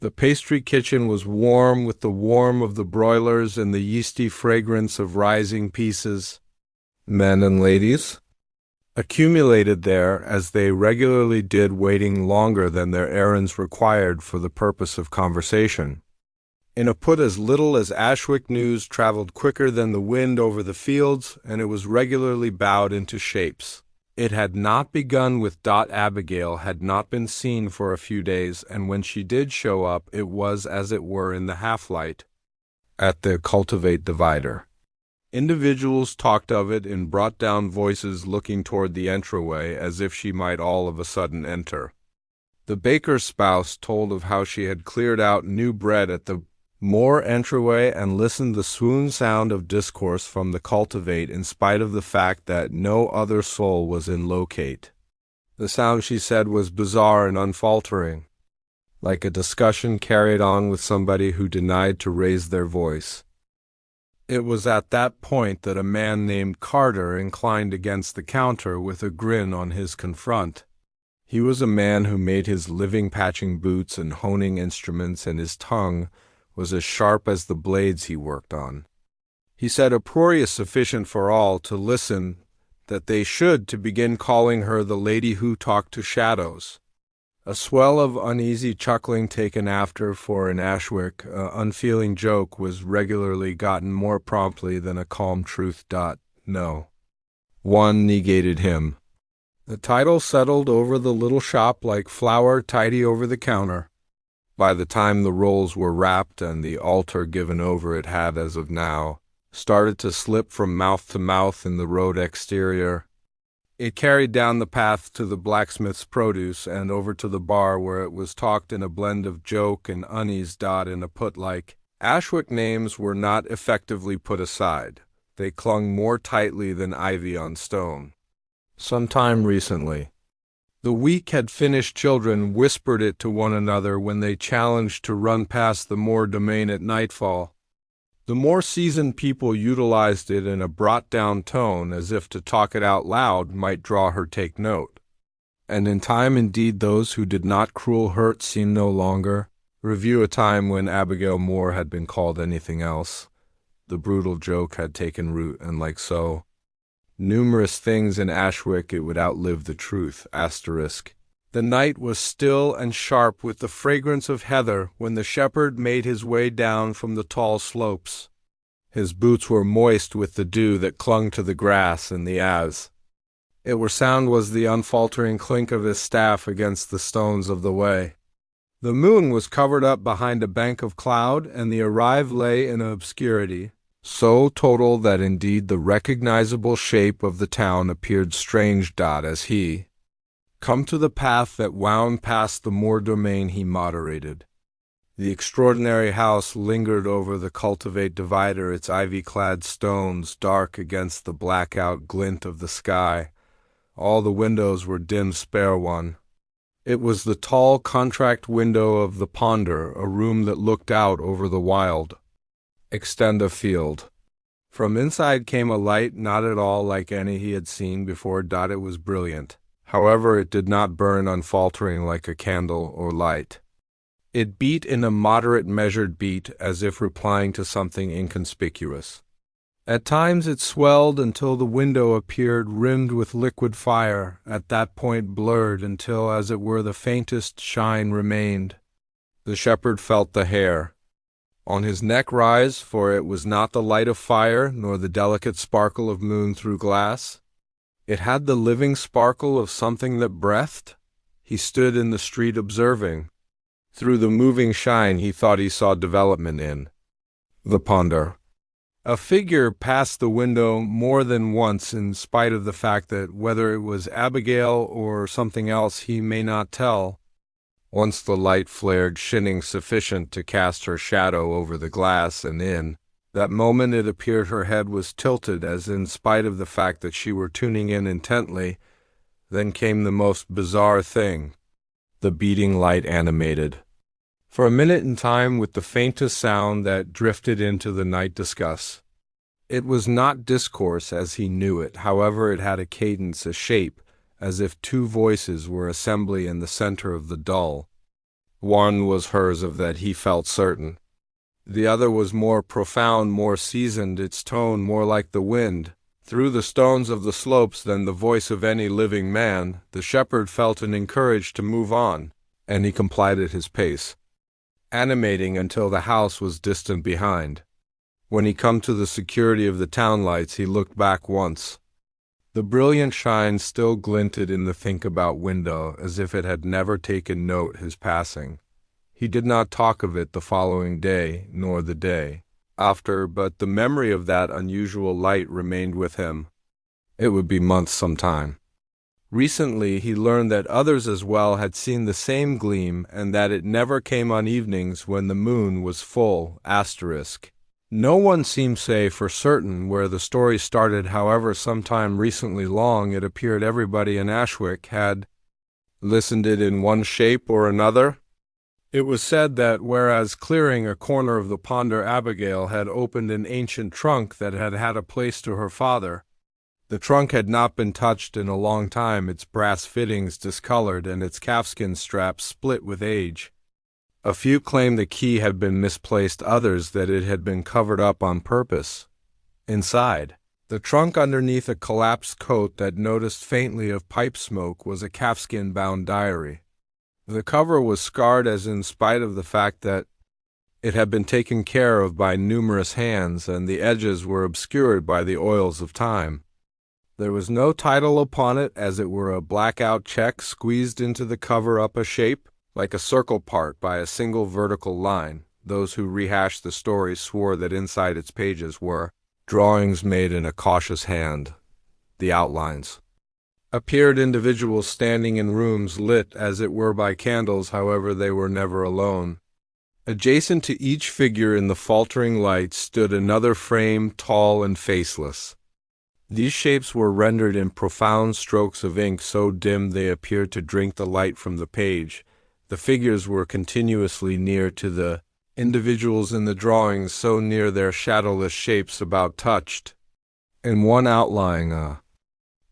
The pastry kitchen was warm with the warmth of the broilers and the yeasty fragrance of rising pieces. Men and ladies accumulated there, as they regularly did, waiting longer than their errands required for the purpose of conversation. In a put as little as Ashwick news traveled quicker than the wind over the fields, and it was regularly bowed into shapes. It had not begun with Abigail had not been seen for a few days, and when she did show up, it was as it were in the half-light at the cultivate divider. Individuals talked of it in brought-down voices looking toward the entryway as if she might all of a sudden enter. The baker's spouse told of how she had cleared out new bread at the Moore entryway and listened the swoon sound of discourse from the cultivate in spite of the fact that no other soul was in locate. The sound, she said, was bizarre and unfaltering, like a discussion carried on with somebody who denied to raise their voice. It was at that point that a man named Carter inclined against the counter with a grin on his confront. He was a man who made his living patching boots and honing instruments, and his tongue was as sharp as the blades he worked on. He said uproarious sufficient for all to listen that they should to begin calling her the lady who talked to shadows. A swell of uneasy chuckling taken after for an Ashwick, unfeeling joke was regularly gotten more promptly than a calm truth. No. One negated him. The title settled over the little shop like flour tidy over the counter. By the time the rolls were wrapped and the altar given over, it had, as of now, started to slip from mouth to mouth in the road exterior. It carried down the path to the blacksmith's produce and over to the bar, where it was talked in a blend of joke and unease. In a put-like Ashwick names were not effectively put aside. They clung more tightly than ivy on stone. Some time recently, the weak-had-finished children whispered it to one another when they challenged to run past the Moore domain at nightfall. The more seasoned people utilized it in a brought-down tone, as if to talk it out loud might draw her take note. And in time, indeed, those who did not cruel hurt seemed no longer. Review a time when Abigail Moore had been called anything else. The brutal joke had taken root, and like so numerous things in Ashwick, it would outlive the truth. The night was still and sharp with the fragrance of heather when the shepherd made his way down from the tall slopes. His boots were moist with the dew that clung to the grass and the as. It were sound was the unfaltering clink of his staff against the stones of the way. The moon was covered up behind a bank of cloud, and the arrive lay in obscurity, so total that indeed the recognizable shape of the town appeared strange. As he come to the path that wound past the Moore domain, he moderated. The extraordinary house lingered over the cultivate divider, its ivy-clad stones dark against the blackout glint of the sky. All the windows were dim, spare one. It was the tall contract window of the ponder, a room that looked out over the wild extent of field. From inside came a light not at all like any he had seen before. It was brilliant. However, it did not burn unfaltering like a candle or light. It beat in a moderate measured beat, as if replying to something inconspicuous. At times it swelled until the window appeared rimmed with liquid fire, at that point blurred until, as it were, the faintest shine remained. The shepherd felt the hair on his neck rise, for it was not the light of fire, nor the delicate sparkle of moon through glass. It had the living sparkle of something that breathed. He stood in the street observing. Through the moving shine he thought he saw development in the ponder. A figure passed the window more than once, in spite of the fact that whether it was Abigail or something else he may not tell. Once the light flared, shining sufficient to cast her shadow over the glass, and in that moment it appeared her head was tilted, as in spite of the fact that she were tuning in intently. Then came the most bizarre thing. The beating light animated for a minute in time with the faintest sound that drifted into the night discuss. It was not discourse as he knew it, however it had a cadence, a shape, as if two voices were assembly in the center of the dull. One was hers, of that he felt certain. The other was more profound, more seasoned, its tone more like the wind through the stones of the slopes than the voice of any living man. The shepherd felt and encouraged to move on, and he complied at his pace, animating until the house was distant behind. When he come to the security of the town lights, he looked back once. The brilliant shine still glinted in the think-about window as if it had never taken note his passing. He did not talk of it the following day, nor the day after, but the memory of that unusual light remained with him. It would be months sometime. Recently he learned that others as well had seen the same gleam, and that it never came on evenings when the moon was full. No one seemed say for certain where the story started. However, sometime recently long it appeared everybody in Ashwick had listened it in one shape or another. It was said that whereas clearing a corner of the ponder, Abigail had opened an ancient trunk that had had a place to her father. The trunk had not been touched in a long time, its brass fittings discolored and its calfskin straps split with age. A few claimed the key had been misplaced, others that it had been covered up on purpose. Inside the trunk, underneath a collapsed coat that noticed faintly of pipe smoke, was a calfskin-bound diary. The cover was scarred, as in spite of the fact that it had been taken care of by numerous hands, and the edges were obscured by the oils of time. There was no title upon it, as it were a blackout check squeezed into the cover up a shape, like a circle part by a single vertical line. Those who rehashed the story swore that inside its pages were drawings made in a cautious hand. The outlines appeared individuals standing in rooms lit as it were by candles. However, they were never alone. Adjacent to each figure in the faltering light stood another frame, tall and faceless. These shapes were rendered in profound strokes of ink so dim they appeared to drink the light from the page. The figures were continuously near to the individuals in the drawings, so near their shadowless shapes about touched. In one outlying, a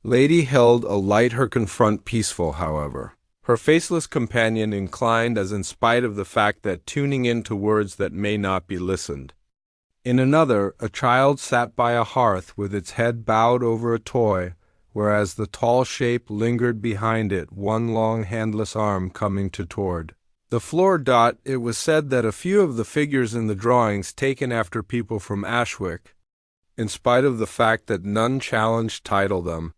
lady held a light, her confront peaceful, however. Her faceless companion inclined, as in spite of the fact that tuning into words that may not be listened. In another, a child sat by a hearth with its head bowed over a toy, whereas the tall shape lingered behind it, one long handless arm coming toward the floor. It was said that a few of the figures in the drawings, taken after people from Ashwick, in spite of the fact that none challenged title them,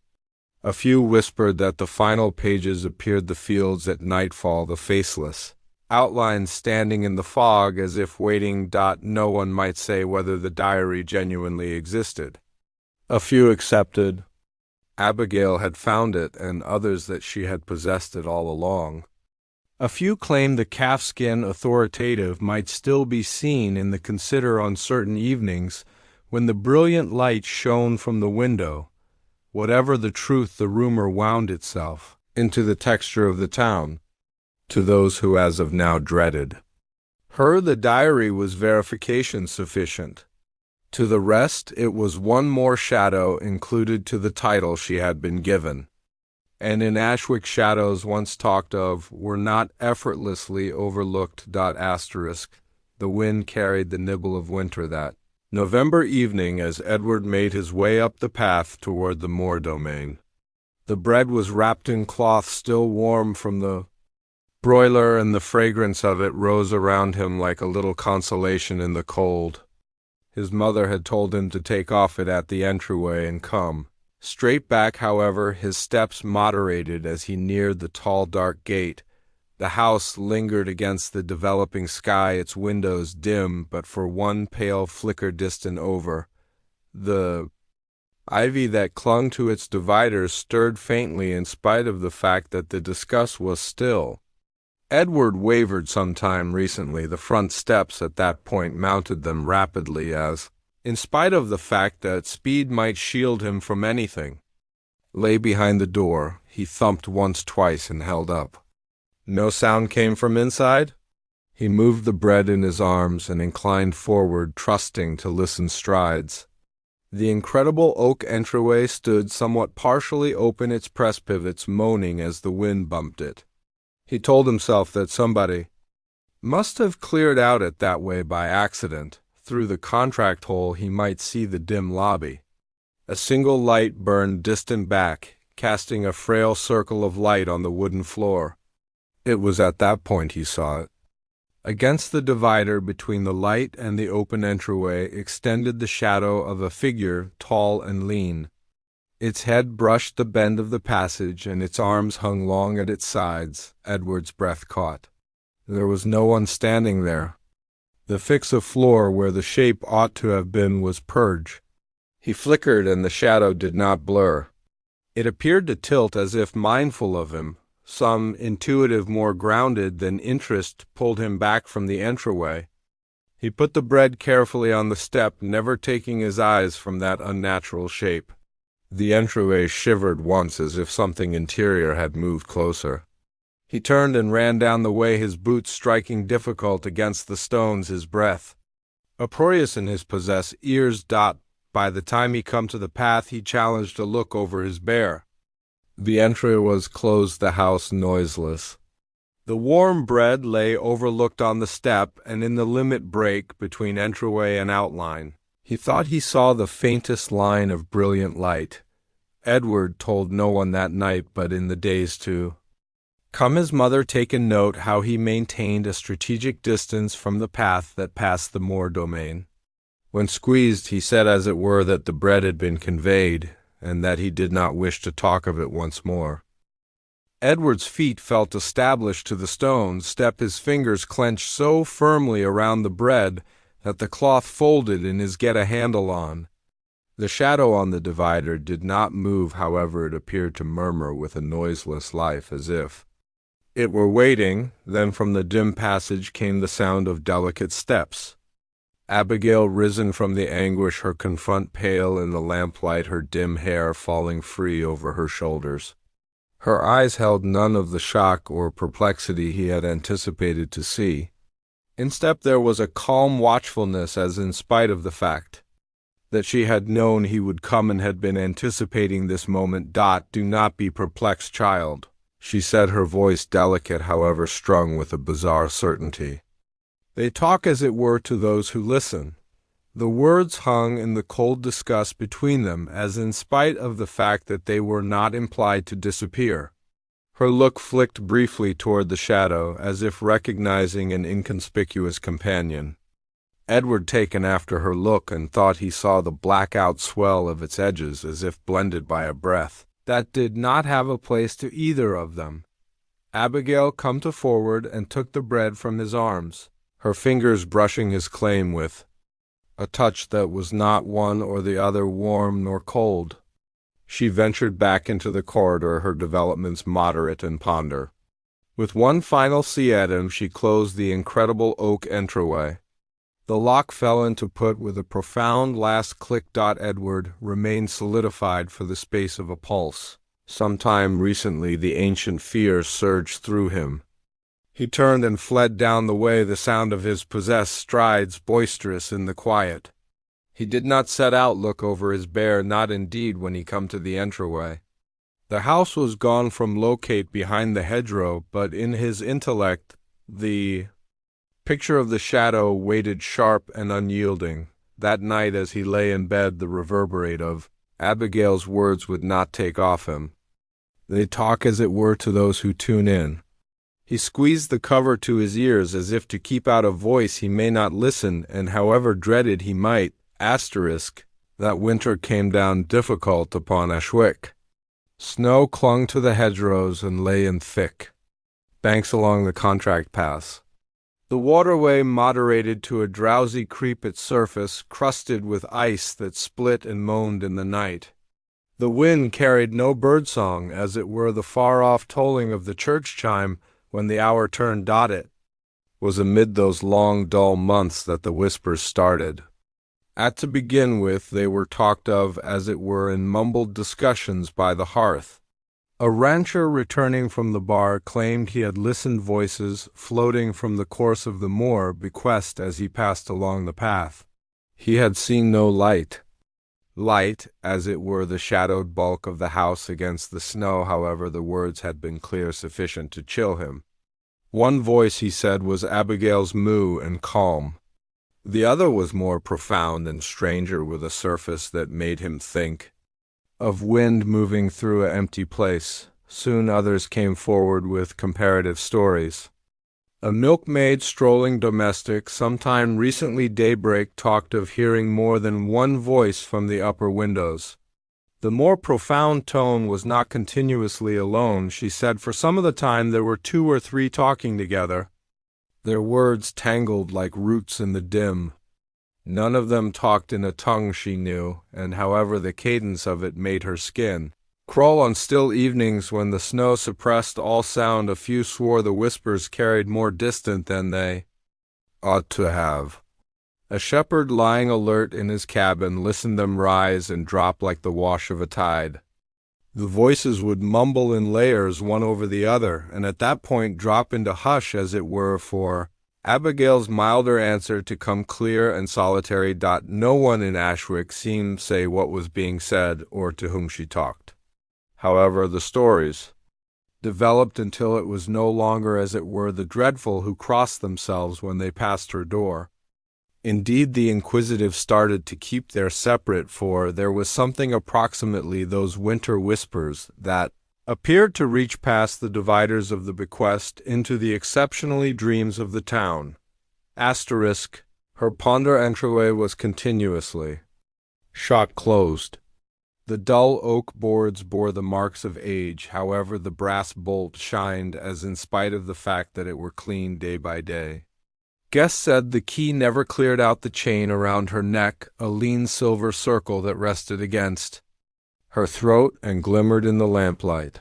a few whispered that the final pages appeared the fields at nightfall, the faceless outlines standing in the fog as if waiting. No one might say whether the diary genuinely existed. A few accepted Abigail had found it, and others that she had possessed it all along. A few claimed the calfskin authoritative might still be seen in the consider on certain evenings when the brilliant light shone from the window. Whatever the truth, the rumor wound itself into the texture of the town. To those who as of now dreaded her, the diary was verification sufficient. To the rest, it was one more shadow included to the title she had been given. And in Ashwick, shadows once talked of were not effortlessly overlooked. The wind carried the nibble of winter that November evening as Edward made his way up the path toward the Moore domain. The bread was wrapped in cloth still warm from the broiler, and the fragrance of it rose around him like a little consolation in the cold. His mother had told him to take off it at the entryway and come straight back. However, his steps moderated as he neared the tall dark gate. The house lingered against the developing sky, its windows dim but for one pale flicker distant over. The ivy that clung to its dividers stirred faintly in spite of the fact that the disgust was still. Edward wavered some time recently. The front steps at that point mounted them rapidly as, in spite of the fact that speed might shield him from anything, lay behind the door. He thumped once, twice, and held up. No sound came from inside. He moved the bread in his arms and inclined forward, trusting to listen strides. The incredible oak entryway stood somewhat partially open, its press pivots moaning as the wind bumped it. He told himself that somebody must have cleared out it that way by accident. Through the contract hole he might see the dim lobby. A single light burned distant back, casting a frail circle of light on the wooden floor. It was at that point he saw it. Against the divider between the light and the open entryway extended the shadow of a figure, tall and lean. Its head brushed the bend of the passage, and its arms hung long at its sides. Edward's breath caught. There was no one standing there. The fix of floor where the shape ought to have been was purged. He flickered, and the shadow did not blur. It appeared to tilt as if mindful of him. Some intuitive more grounded than interest pulled him back from the entryway. He put the bread carefully on the step, never taking his eyes from that unnatural shape. The entryway shivered once as if something interior had moved closer. He turned and ran down the way, his boots striking difficult against the stones, his breath uproarious in his possessed ears. By the time he come to the path, he challenged a look over his bear. The entry was closed, the house noiseless. The warm bread lay overlooked on the step, and in the limit break between entryway and outline, he thought he saw the faintest line of brilliant light. Edward told no one that night, but in the days to come his mother taken note how he maintained a strategic distance from the path that passed the Moore domain. When squeezed, he said as it were that the bread had been conveyed, and that he did not wish to talk of it once more. Edward's feet felt established to the stone step, his fingers clenched so firmly around the bread that the cloth folded in his get-a-handle-on. The shadow on the divider did not move, however. It appeared to murmur with a noiseless life, as if it were waiting. Then from the dim passage came the sound of delicate steps. Abigail, risen from the anguish, her confront pale in the lamplight, her dim hair falling free over her shoulders. Her eyes held none of the shock or perplexity he had anticipated to see. Instead there was a calm watchfulness, as in spite of the fact that she had known he would come and had been anticipating this moment. "Do not be perplexed, child," she said, her voice delicate, however strung with a bizarre certainty. They talk as it were to those who listen. The words hung in the cold disgust between them, as in spite of the fact that they were not implied to disappear. Her look flicked briefly toward the shadow, as if recognizing an inconspicuous companion. Edward, taken after her look, and thought he saw the blackout swell of its edges as if blended by a breath that did not have a place to either of them. Abigail come to forward and took the bread from his arms, her fingers brushing his claim with a touch that was not one or the other warm nor cold. She ventured back into the corridor, her developments moderate and ponder. With one final see at him, she closed the incredible oak entryway. The lock fell into put with a profound last click. Edward remained solidified for the space of a pulse. Sometime recently the ancient fear surged through him. He turned and fled down the way, the sound of his possessed strides boisterous in the quiet. He did not set out look over his bear, not indeed when he come to the entryway. The house was gone from locate behind the hedgerow, but in his intellect the picture of the shadow waited sharp and unyielding. That night as he lay in bed, the reverberate of Abigail's words would not take off him. They talk as it were to those who tune in. He squeezed the cover to his ears as if to keep out a voice he may not listen, and however dreaded he might, that winter came down difficult upon Ashwick. Snow clung to the hedgerows and lay in thick banks along the contract paths. The waterway moderated to a drowsy creep its surface, crusted with ice that split and moaned in the night. The wind carried no birdsong, as it were the far-off tolling of the church chime when the hour turned. It was amid those long, dull months that the whispers started. To begin with, they were talked of, as it were, in mumbled discussions by the hearth. A rancher returning from the bar claimed he had listened voices floating from the course of the moor bequest as he passed along the path. He had seen no light, as it were the shadowed bulk of the house against the snow. However, the words had been clear sufficient to chill him. One voice, he said, was Abigail's, moo and calm. The other was more profound and stranger, with a surface that made him think of wind moving through an empty place. Soon others came forward with comparative stories. A milkmaid strolling domestic, sometime recently daybreak, talked of hearing more than one voice from the upper windows. The more profound tone was not continuously alone, she said. For some of the time there were two or three talking together, their words tangled like roots in the dim. None of them talked in a tongue she knew, and however the cadence of it made her skin crawl on still evenings when the snow suppressed all sound. A few swore the whispers carried more distant than they ought to have. A shepherd lying alert in his cabin listened them rise and drop like the wash of a tide. The voices would mumble in layers one over the other, and at that point drop into hush as it were, for Abigail's milder answer to come clear and solitary. No one in Ashwick seemed say what was being said or to whom she talked. However, the stories developed until it was no longer, as it were, the dreadful who crossed themselves when they passed her door. Indeed, the inquisitive started to keep their separate, for there was something approximately those winter whispers that appeared to reach past the dividers of the bequest into the exceptionally dreams of the town. Her ponder entryway was continuously shot closed. The dull oak boards bore the marks of age, however the brass bolt shined as in spite of the fact that it were cleaned day by day. Guest said the key never cleared out the chain around her neck, a lean silver circle that rested against her throat and glimmered in the lamplight.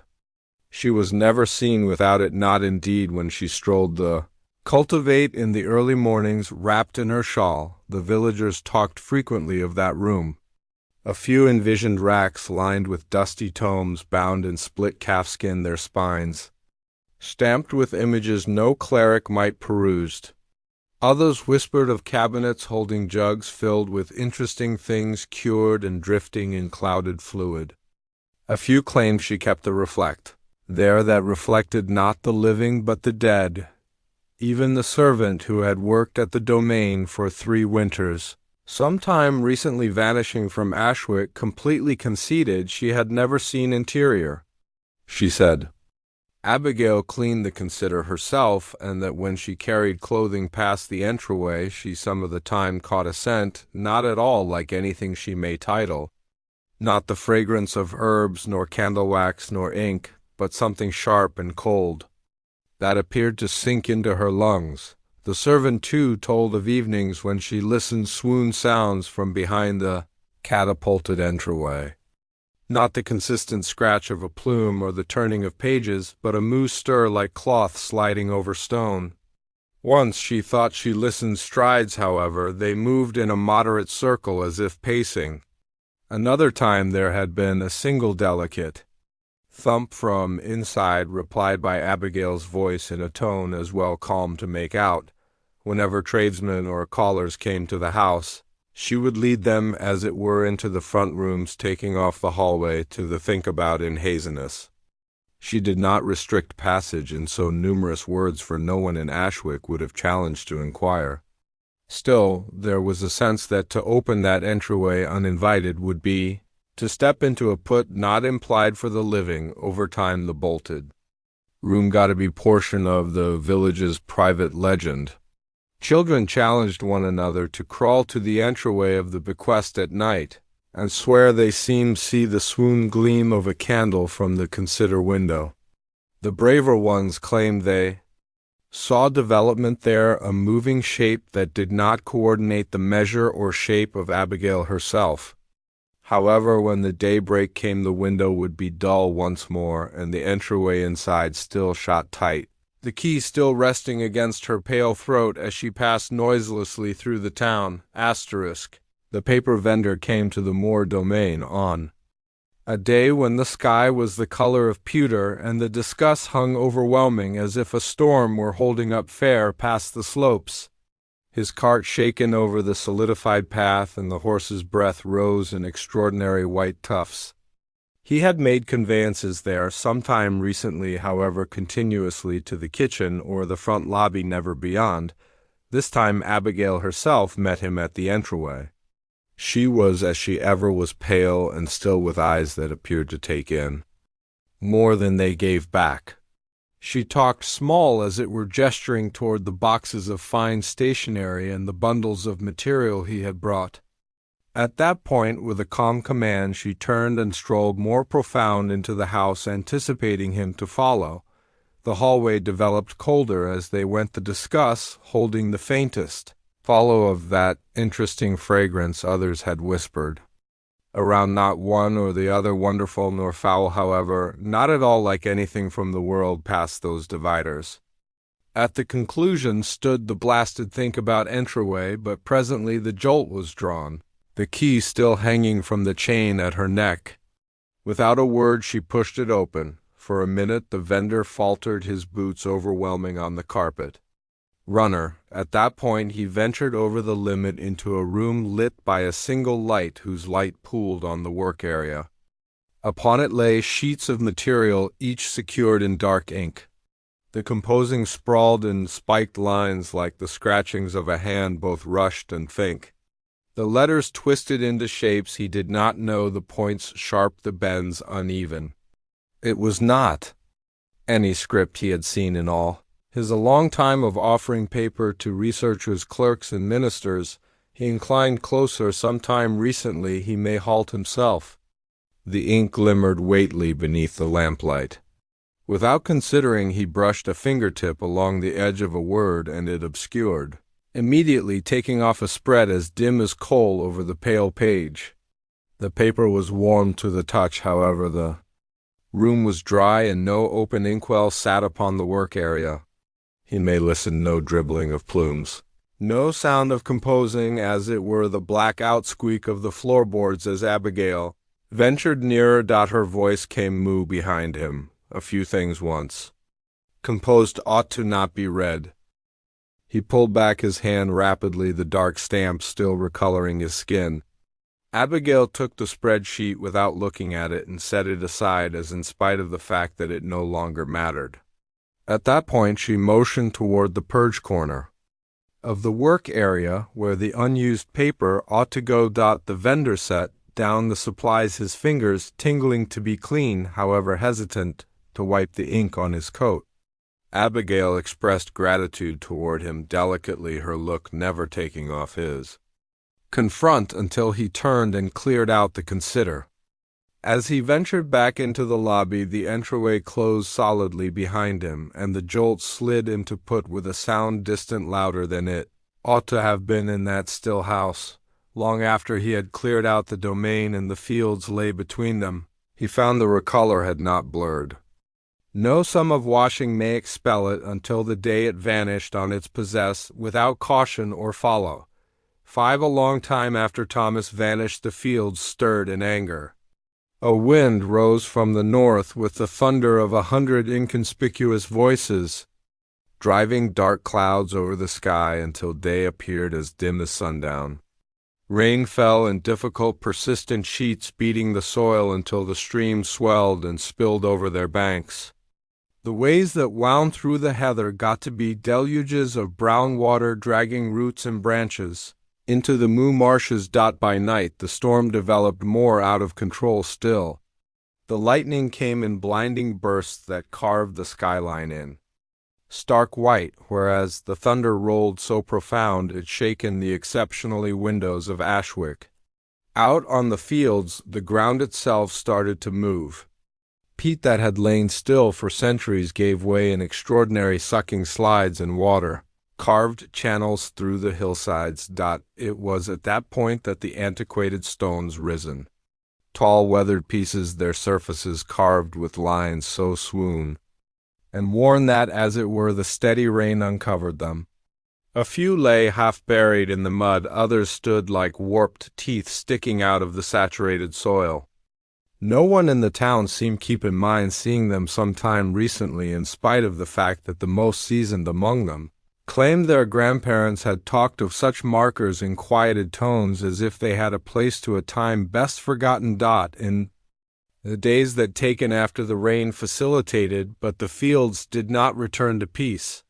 She was never seen without it, not indeed when she strolled the cultivate in the early mornings, wrapped in her shawl. The villagers talked frequently of that room. A few envisioned racks lined with dusty tomes bound in split calfskin, their spines stamped with images no cleric might peruse. Others whispered of cabinets holding jugs filled with interesting things cured and drifting in clouded fluid. A few claimed she kept a reflect there that reflected not the living but the dead. Even the servant who had worked at the domain for 3 winters, some time recently vanishing from Ashwick, completely conceded she had never seen interior. She said Abigail cleaned the consider herself, and that when she carried clothing past the entryway she some of the time caught a scent, not at all like anything she may title, not the fragrance of herbs, nor candle wax, nor ink, but something sharp and cold, that appeared to sink into her lungs. The servant, too, told of evenings when she listened swoon sounds from behind the catapulted entryway. Not the consistent scratch of a plume or the turning of pages, but a moo stir like cloth sliding over stone. Once she thought she listened strides, however, they moved in a moderate circle as if pacing. Another time there had been a single delicate thump from inside, replied by Abigail's voice in a tone as well calm to make out. Whenever tradesmen or callers came to the house, she would lead them as it were into the front rooms, taking off the hallway to the think-about in haziness. She did not restrict passage in so numerous words, for no one in Ashwick would have challenged to inquire. Still, there was a sense that to open that entryway uninvited would be to step into a put not implied for the living. Over time the bolted room got to be portion of the village's private legend. Children challenged one another to crawl to the entryway of the bequest at night, and swear they seemed see the swoon gleam of a candle from the consider window. The braver ones claimed they saw development there, a moving shape that did not coordinate the measure or shape of Abigail herself. However, when the daybreak came the window would be dull once more, and the entryway inside still shot tight, the key still resting against her pale throat as she passed noiselessly through the town. The paper vendor came to the Moore domain on a day when the sky was the color of pewter and the disgust hung overwhelming, as if a storm were holding up fair past the slopes. His cart shaken over the solidified path, and the horse's breath rose in extraordinary white tufts. He had made conveyances there some time recently, however, continuously to the kitchen or the front lobby, never beyond. This time Abigail herself met him at the entryway. She was as she ever was, pale and still, with eyes that appeared to take in more than they gave back. She talked small, as it were, gesturing toward the boxes of fine stationery and the bundles of material he had brought. At that point, with a calm command, she turned and strolled more profound into the house, anticipating him to follow. The hallway developed colder as they went to discuss, holding the faintest follow of that interesting fragrance others had whispered. Around not one or the other wonderful nor foul, however, not at all like anything from the world past those dividers. At the conclusion stood the blasted think-about entryway, but presently the jolt was drawn, the key still hanging from the chain at her neck. Without a word she pushed it open. For a minute the vendor faltered, his boots overwhelming on the carpet. Runner. At that point he ventured over the limit into a room lit by a single light whose light pooled on the work area. Upon it lay sheets of material, each secured in dark ink. The composing sprawled in spiked lines like the scratchings of a hand, both rushed and faint. The letters twisted into shapes he did not know, the points sharp, the bends uneven. It was not any script he had seen in all his a long time of offering paper to researchers, clerks, and ministers. He inclined closer. Sometime recently he may halt himself. The ink glimmered weightily beneath the lamplight. Without considering, he brushed a fingertip along the edge of a word, and it obscured, immediately taking off a spread as dim as coal over the pale page. The paper was warm to the touch, however. The room was dry, and no open inkwell sat upon the work area. He may listen. No dribbling of plumes, no sound of composing, as it were the black out-squeak of the floorboards as Abigail ventured nearer. Her voice came moo behind him. A few things once composed ought to not be read. He pulled back his hand rapidly, the dark stamp still recoloring his skin. Abigail took the spreadsheet without looking at it and set it aside, as in spite of the fact that it no longer mattered. At that point she motioned toward the purge corner of the work area where the unused paper ought to go. The vendor set down the supplies, his fingers tingling to be clean, however hesitant to wipe the ink on his coat. Abigail expressed gratitude toward him delicately, her look never taking off his confront until he turned and cleared out the consider. As he ventured back into the lobby, the entryway closed solidly behind him, and the jolt slid into put with a sound distant louder than it ought to have been in that still house. Long after he had cleared out the domain and the fields lay between them, he found the recolor had not blurred. No sum of washing may expel it until the day it vanished on its possess without caution or follow. A long time after Thomas vanished, the fields stirred in anger. A wind rose from the north with the thunder of 100 inconspicuous voices, driving dark clouds over the sky until day appeared as dim as sundown. Rain fell in difficult, persistent sheets, beating the soil until the streams swelled and spilled over their banks. The ways that wound through the heather got to be deluges of brown water, dragging roots and branches into the moo marshes. By night the storm developed more out of control still. The lightning came in blinding bursts that carved the skyline in stark white, whereas the thunder rolled so profound it shaken the exceptionally windows of Ashwick. Out on the fields the ground itself started to move. Peat that had lain still for centuries gave way in extraordinary sucking slides and water carved channels through the hillsides. It was at that point that the antiquated stones risen, tall weathered pieces, their surfaces carved with lines so swoon and worn that, as it were, the steady rain uncovered them. A few lay half buried in the mud, others stood like warped teeth sticking out of the saturated soil. No one in the town seemed keep in mind seeing them some time recently, in spite of the fact that the most seasoned among them claimed their grandparents had talked of such markers in quieted tones as if they had a place to a time best forgotten. In the days that taken after the rain facilitated, but the fields did not return to peace.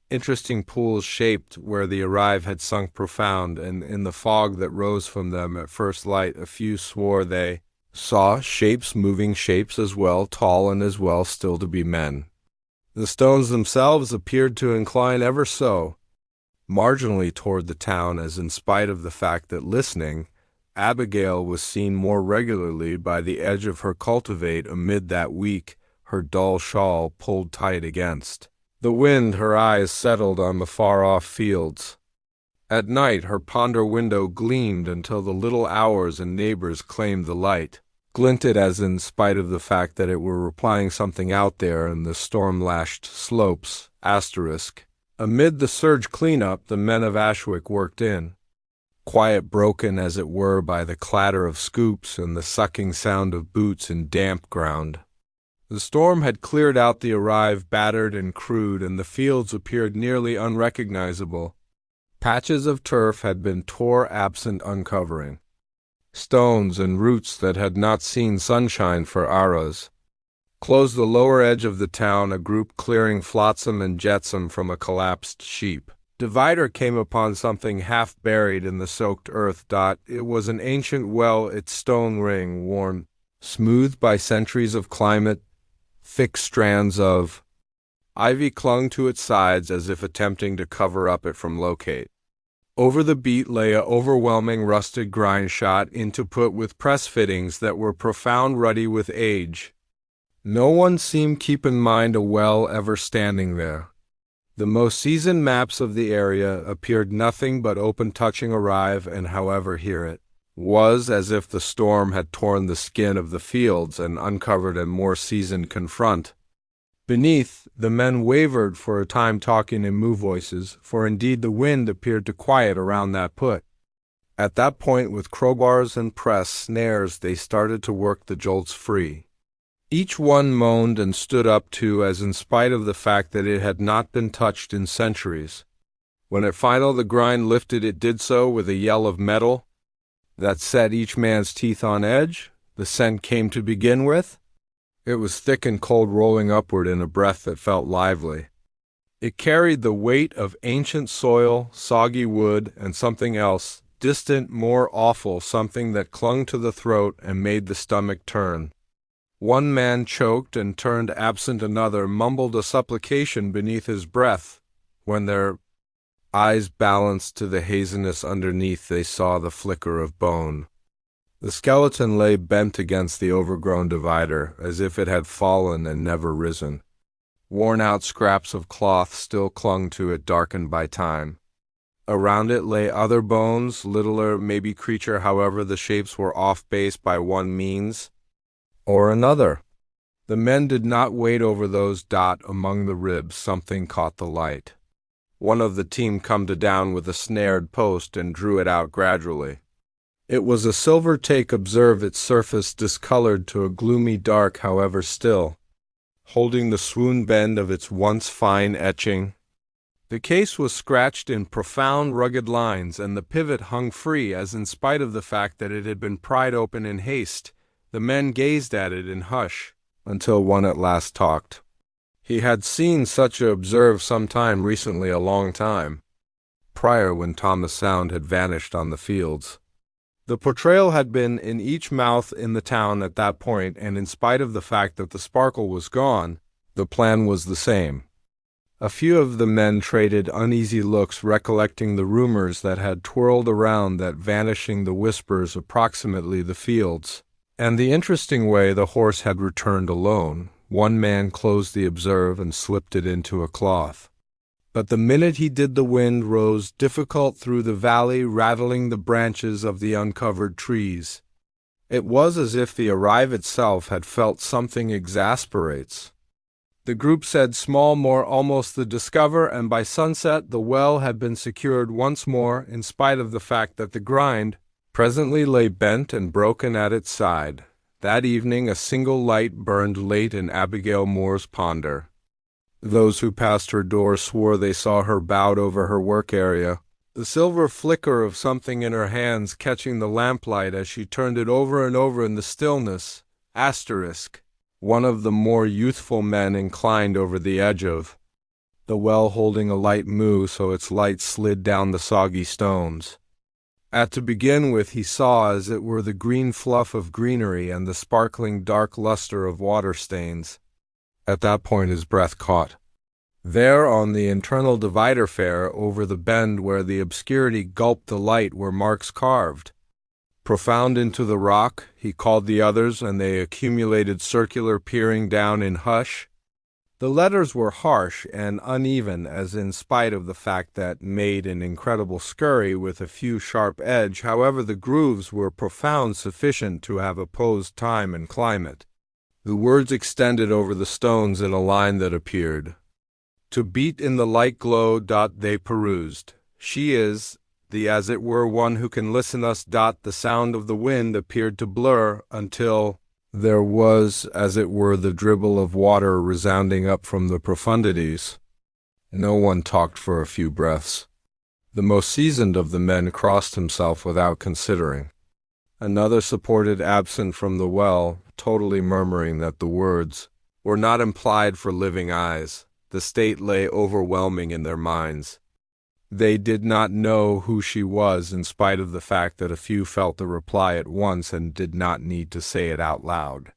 Interesting pools shaped where the arrive had sunk profound, and in the fog that rose from them at first light a few swore they saw shapes, moving shapes as well, tall and as well still to be men. The stones themselves appeared to incline ever so marginally toward the town, as in spite of the fact that listening, Abigail was seen more regularly by the edge of her cultivate amid that week, her dull shawl pulled tight against the wind. Her eyes settled on the far-off fields. At night her ponder window gleamed until the little hours and neighbors claimed the light, glinted as in spite of the fact that it were replying something out there in the storm-lashed slopes, asterisk. Amid the surge cleanup the men of Ashwick worked in, quiet broken as it were by the clatter of scoops and the sucking sound of boots in damp ground. The storm had cleared out the arrive battered and crude, and the fields appeared nearly unrecognizable. Patches of turf had been tore absent uncovering, stones and roots that had not seen sunshine for eras. Closed the lower edge of the town, a group clearing flotsam and jetsam from a collapsed sheep. Divider came upon something half buried in the soaked earth. It was an ancient well, its stone ring worn smooth by centuries of climate. Thick strands of ivy clung to its sides as if attempting to cover up it from locate. Over the beat lay a overwhelming rusted grind shot into put with press fittings that were profound ruddy with age. No one seemed keep in mind a well ever standing there. The most seasoned maps of the area appeared nothing but open touching arrive, and however here it was as if the storm had torn the skin of the fields and uncovered a more seasoned confront. Beneath, the men wavered for a time, talking in moo voices, for indeed the wind appeared to quiet around that put. At that point, with crowbars and press snares, they started to work the jolts free. Each one moaned and stood up too, as in spite of the fact that it had not been touched in centuries. When at final the grind lifted, it did so with a yell of metal that set each man's teeth on edge. The scent came to begin with. It was thick and cold, rolling upward in a breath that felt lively. It carried the weight of ancient soil, soggy wood, and something else, distant, more awful, something that clung to the throat and made the stomach turn. One man choked and turned absent, another mumbled a supplication beneath his breath. When their eyes balanced to the haziness underneath, they saw the flicker of bone. The skeleton lay bent against the overgrown divider, as if it had fallen and never risen. Worn-out scraps of cloth still clung to it, darkened by time. Around it lay other bones, littler, maybe creature, however the shapes were off base by one means or another. The men did not wait over those. Among the ribs something caught the light. One of the team come to down with a snared post and drew it out gradually. It was a silver take. Observe its surface discolored to a gloomy dark, however still, holding the swoon bend of its once fine etching. The case was scratched in profound rugged lines, and the pivot hung free, as in spite of the fact that it had been pried open in haste. The men gazed at it in hush, until one at last talked. He had seen such a observe some time recently, a long time prior, when Thomas Sound had vanished on the fields. The portrayal had been in each mouth in the town at that point, and in spite of the fact that the sparkle was gone, the plan was the same. A few of the men traded uneasy looks, recollecting the rumors that had twirled around that vanishing the whispers approximately the fields, and the interesting way the horse had returned alone. One man closed the observe and slipped it into a cloth. But the minute he did, the wind rose difficult through the valley, rattling the branches of the uncovered trees. It was as if the arrive itself had felt something exasperates. The group said small more, almost the discover, and by sunset the well had been secured once more, in spite of the fact that the grind presently lay bent and broken at its side. That evening a single light burned late in Abigail Moore's ponder. Those who passed her door swore they saw her bowed over her work area, the silver flicker of something in her hands catching the lamplight as she turned it over and over in the stillness. Asterisk. One of the more youthful men inclined over the edge of the well, holding a light moo so its light slid down the soggy stones. To begin with, he saw as it were the green fluff of greenery and the sparkling dark luster of water stains. At that point his breath caught. There on the internal divider fair, over the bend where the obscurity gulped the light, were marks carved, profound into the rock. He called the others, and they accumulated circular, peering down in hush. The letters were harsh and uneven, as in spite of the fact that made an incredible scurry with a few sharp edge. However, the grooves were profound, sufficient to have opposed time and climate. The words extended over the stones in a line that appeared to beat in the light glow. They perused. She is the as it were one who can listen us. The sound of the wind appeared to blur until there was, as it were, the dribble of water resounding up from the profundities. No one talked for a few breaths. The most seasoned of the men crossed himself without considering. Another supported absent from the well, totally murmuring that the words were not implied for living eyes. The state lay overwhelming in their minds. They did not know who she was, in spite of the fact that a few felt the reply at once and did not need to say it out loud.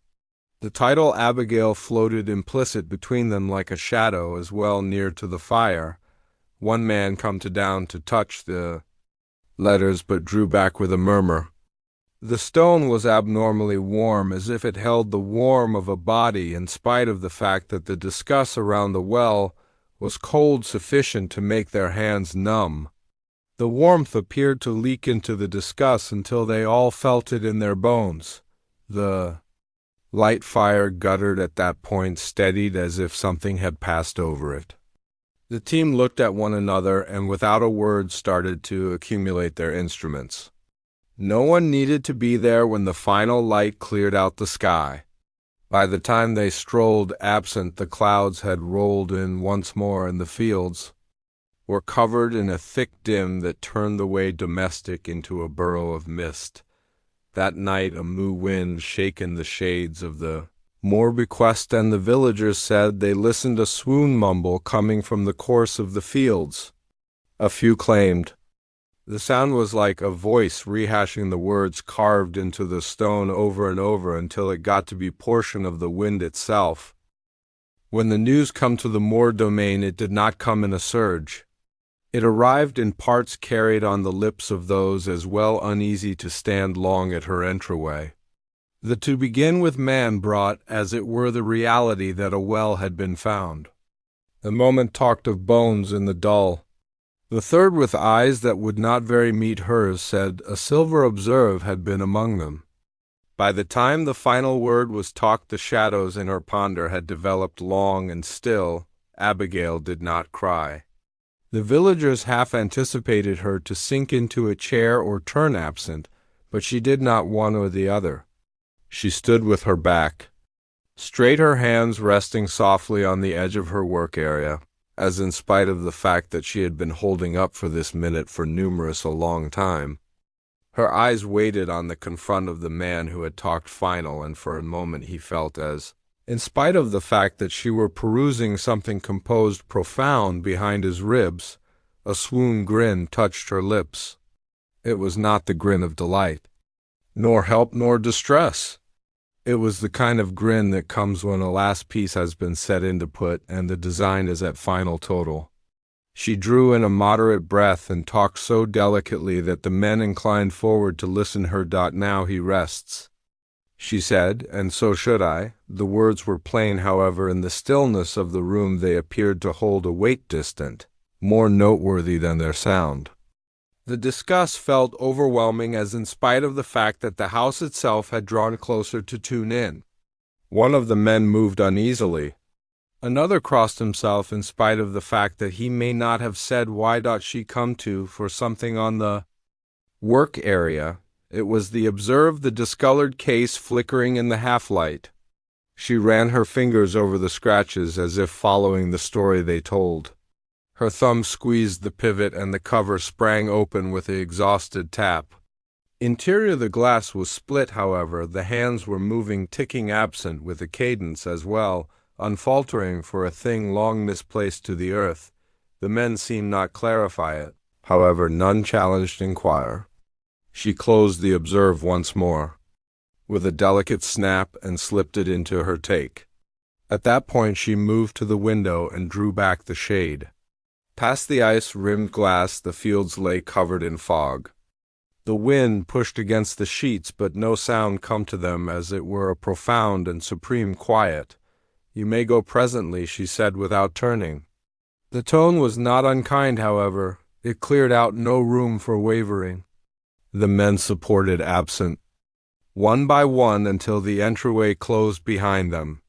The title Abigail floated implicit between them like a shadow, as well near to the fire. One man come down to touch the letters, but drew back with a murmur. The stone was abnormally warm, as if it held the warmth of a body, in spite of the fact that the discuss around the well was cold sufficient to make their hands numb. The warmth appeared to leak into the discuss until they all felt it in their bones. The light fire guttered at that point, steadied as if something had passed over it. The team looked at one another and without a word started to accumulate their instruments. No one needed to be there when the final light cleared out the sky. By the time they strolled absent, the clouds had rolled in once more, and the fields were covered in a thick dim that turned the way domestic into a burrow of mist. That night a moo wind shaken the shades of the Moore bequest, and the villagers said they listened a swoon mumble coming from the course of the fields. A few claimed the sound was like a voice rehashing the words carved into the stone over and over until it got to be portion of the wind itself. When the news come to the Moore domain, it did not come in a surge. It arrived in parts carried on the lips of those as well uneasy to stand long at her entryway. The to begin with man brought, as it were, the reality that a well had been found. The moment talked of bones in the dull. The third, with eyes that would not very meet hers, said a silver observe had been among them. By the time the final word was talked, the shadows in her ponder had developed long, and still Abigail did not cry. The villagers half anticipated her to sink into a chair or turn absent, but she did not one or the other. She stood with her back straight, her hands resting softly on the edge of her work area, as in spite of the fact that she had been holding up for this minute for a long time. Her eyes waited on the confront of the man who had talked final, and for a moment he felt as, in spite of the fact that she were perusing something composed profound behind his ribs, a swoon grin touched her lips. It was not the grin of delight, nor help nor distress. It was the kind of grin that comes when a last piece has been set into put and the design is at final total. She drew in a moderate breath and talked so delicately that the men inclined forward to listen her. Now he rests, she said, and so should I. The words were plain, however, in the stillness of the room they appeared to hold a weight distant, more noteworthy than their sound. The disgust felt overwhelming, as in spite of the fact that the house itself had drawn closer to tune in. One of the men moved uneasily. Another crossed himself in spite of the fact that he may not have said why she come to for something on the work area. It was the observe the discolored case flickering in the half-light. She ran her fingers over the scratches as if following the story they told. Her thumb squeezed the pivot and the cover sprang open with an exhausted tap. Interior the glass was split, however. The hands were moving, ticking absent with a cadence as well, unfaltering for a thing long misplaced to the earth. The men seemed not clarify it. However, none challenged inquire. She closed the observe once more, with a delicate snap, and slipped it into her take. At that point she moved to the window and drew back the shade. Past the ice-rimmed glass the fields lay covered in fog. The wind pushed against the sheets, but no sound come to them, as it were a profound and supreme quiet. "You may go presently," she said without turning. The tone was not unkind, however. It cleared out no room for wavering. The men supported absent, one by one, until the entryway closed behind them.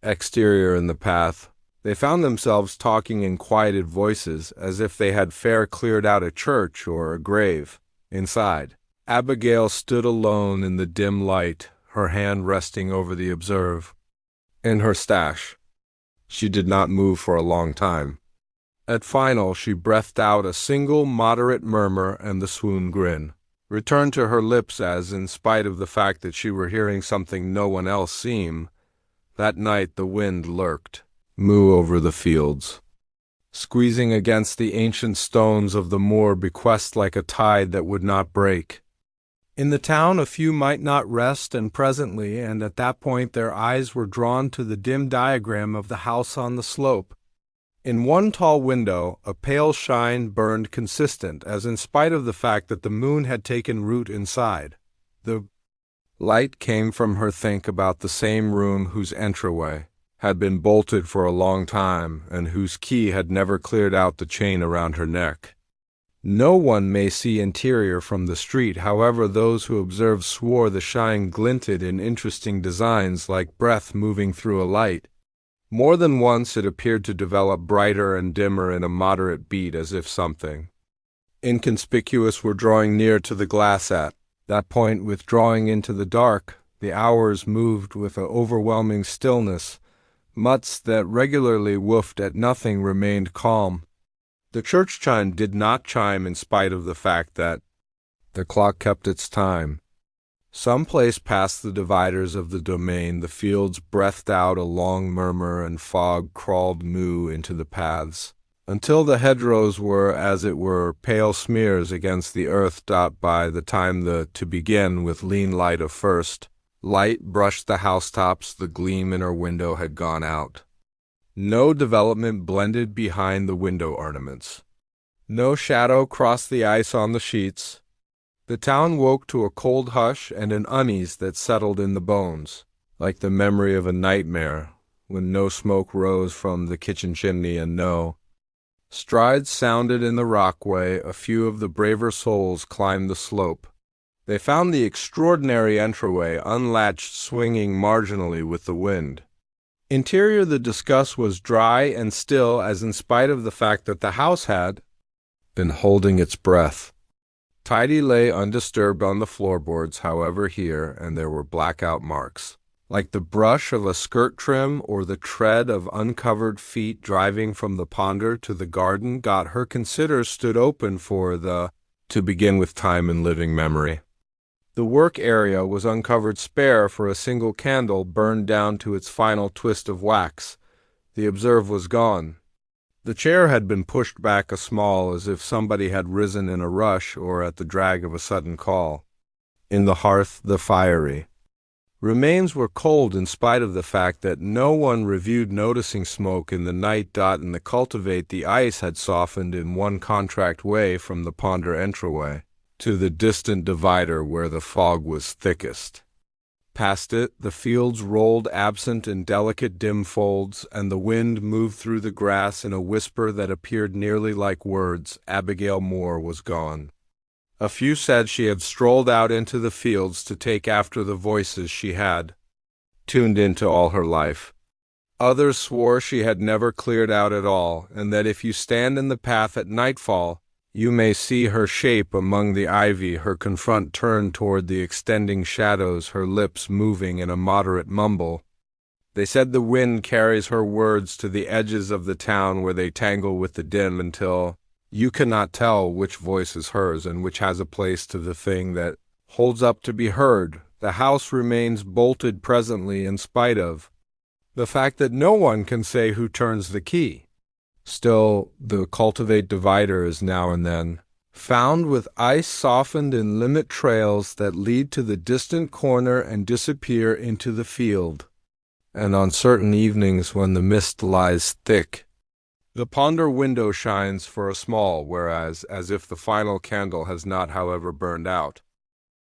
Exterior in the path, they found themselves talking in quieted voices, as if they had fair cleared out a church or a grave. Inside, Abigail stood alone in the dim light, her hand resting over the obverse in her stash. She did not move for a long time. At final, she breathed out a single moderate murmur, and the swoon grin returned to her lips as, in spite of the fact that she were hearing something no one else seemed, that night the wind lurked, moo over the fields, squeezing against the ancient stones of the moor bequest like a tide that would not break. In the town a few might not rest, and presently, and at that point their eyes were drawn to the dim diagram of the house on the slope. In one tall window a pale shine burned consistent, as in spite of the fact that the moon had taken root inside. The light came from her think about the same room whose entryway had been bolted for a long time, and whose key had never cleared out the chain around her neck. No one may see interior from the street, however those who observed swore the shine glinted in interesting designs like breath moving through a light. More than once it appeared to develop brighter and dimmer in a moderate beat, as if something inconspicuous were drawing near to the glass at that point. Withdrawing into the dark, the hours moved with an overwhelming stillness. Mutts that regularly woofed at nothing remained calm. The church chime did not chime, in spite of the fact that the clock kept its time. Some place past the dividers of the domain, the fields breathed out a long murmur, and fog crawled moo into the paths, until the hedgerows were, as it were, pale smears against the earth. By the time to begin with lean light of first light brushed the housetops, the gleam in her window had gone out. No development blended behind the window ornaments. No shadow crossed the ice on the sheets. The town woke to a cold hush and an unease that settled in the bones, like the memory of a nightmare, when no smoke rose from the kitchen chimney and no strides sounded in the rockway. A few of the braver souls climbed the slope. They found the extraordinary entryway unlatched, swinging marginally with the wind. Interior, the disgust was dry and still, as in spite of the fact that the house had been holding its breath. Tidy lay undisturbed on the floorboards, however, here and there were blackout marks, like the brush of a skirt trim or the tread of uncovered feet driving from the ponder to the garden. Her consider stood open for to begin with time and living memory. The work area was uncovered, spare for a single candle burned down to its final twist of wax. The observe was gone. The chair had been pushed back a small, as if somebody had risen in a rush or at the drag of a sudden call. In the hearth, the fiery remains were cold, in spite of the fact that no one reviewed noticing smoke in the night. In the cultivate, the ice had softened in one contract way from the ponder entryway to the distant divider where the fog was thickest. Past it, the fields rolled absent in delicate dim folds, and the wind moved through the grass in a whisper that appeared nearly like words. Abigail Moore was gone. A few said she had strolled out into the fields to take after the voices she had tuned into all her life. Others swore she had never cleared out at all, and that if you stand in the path at nightfall, you may see her shape among the ivy, her confront turned toward the extending shadows, her lips moving in a moderate mumble. They said the wind carries her words to the edges of the town where they tangle with the din until you cannot tell which voice is hers and which has a place to the thing that holds up to be heard. The house remains bolted presently, in spite of the fact that no one can say who turns the key. Still, the cultivate divider is now and then found with ice softened in limit trails that lead to the distant corner and disappear into the field. And on certain evenings when the mist lies thick The ponder window shines for a small, whereas, as if the final candle has not, however, burned out,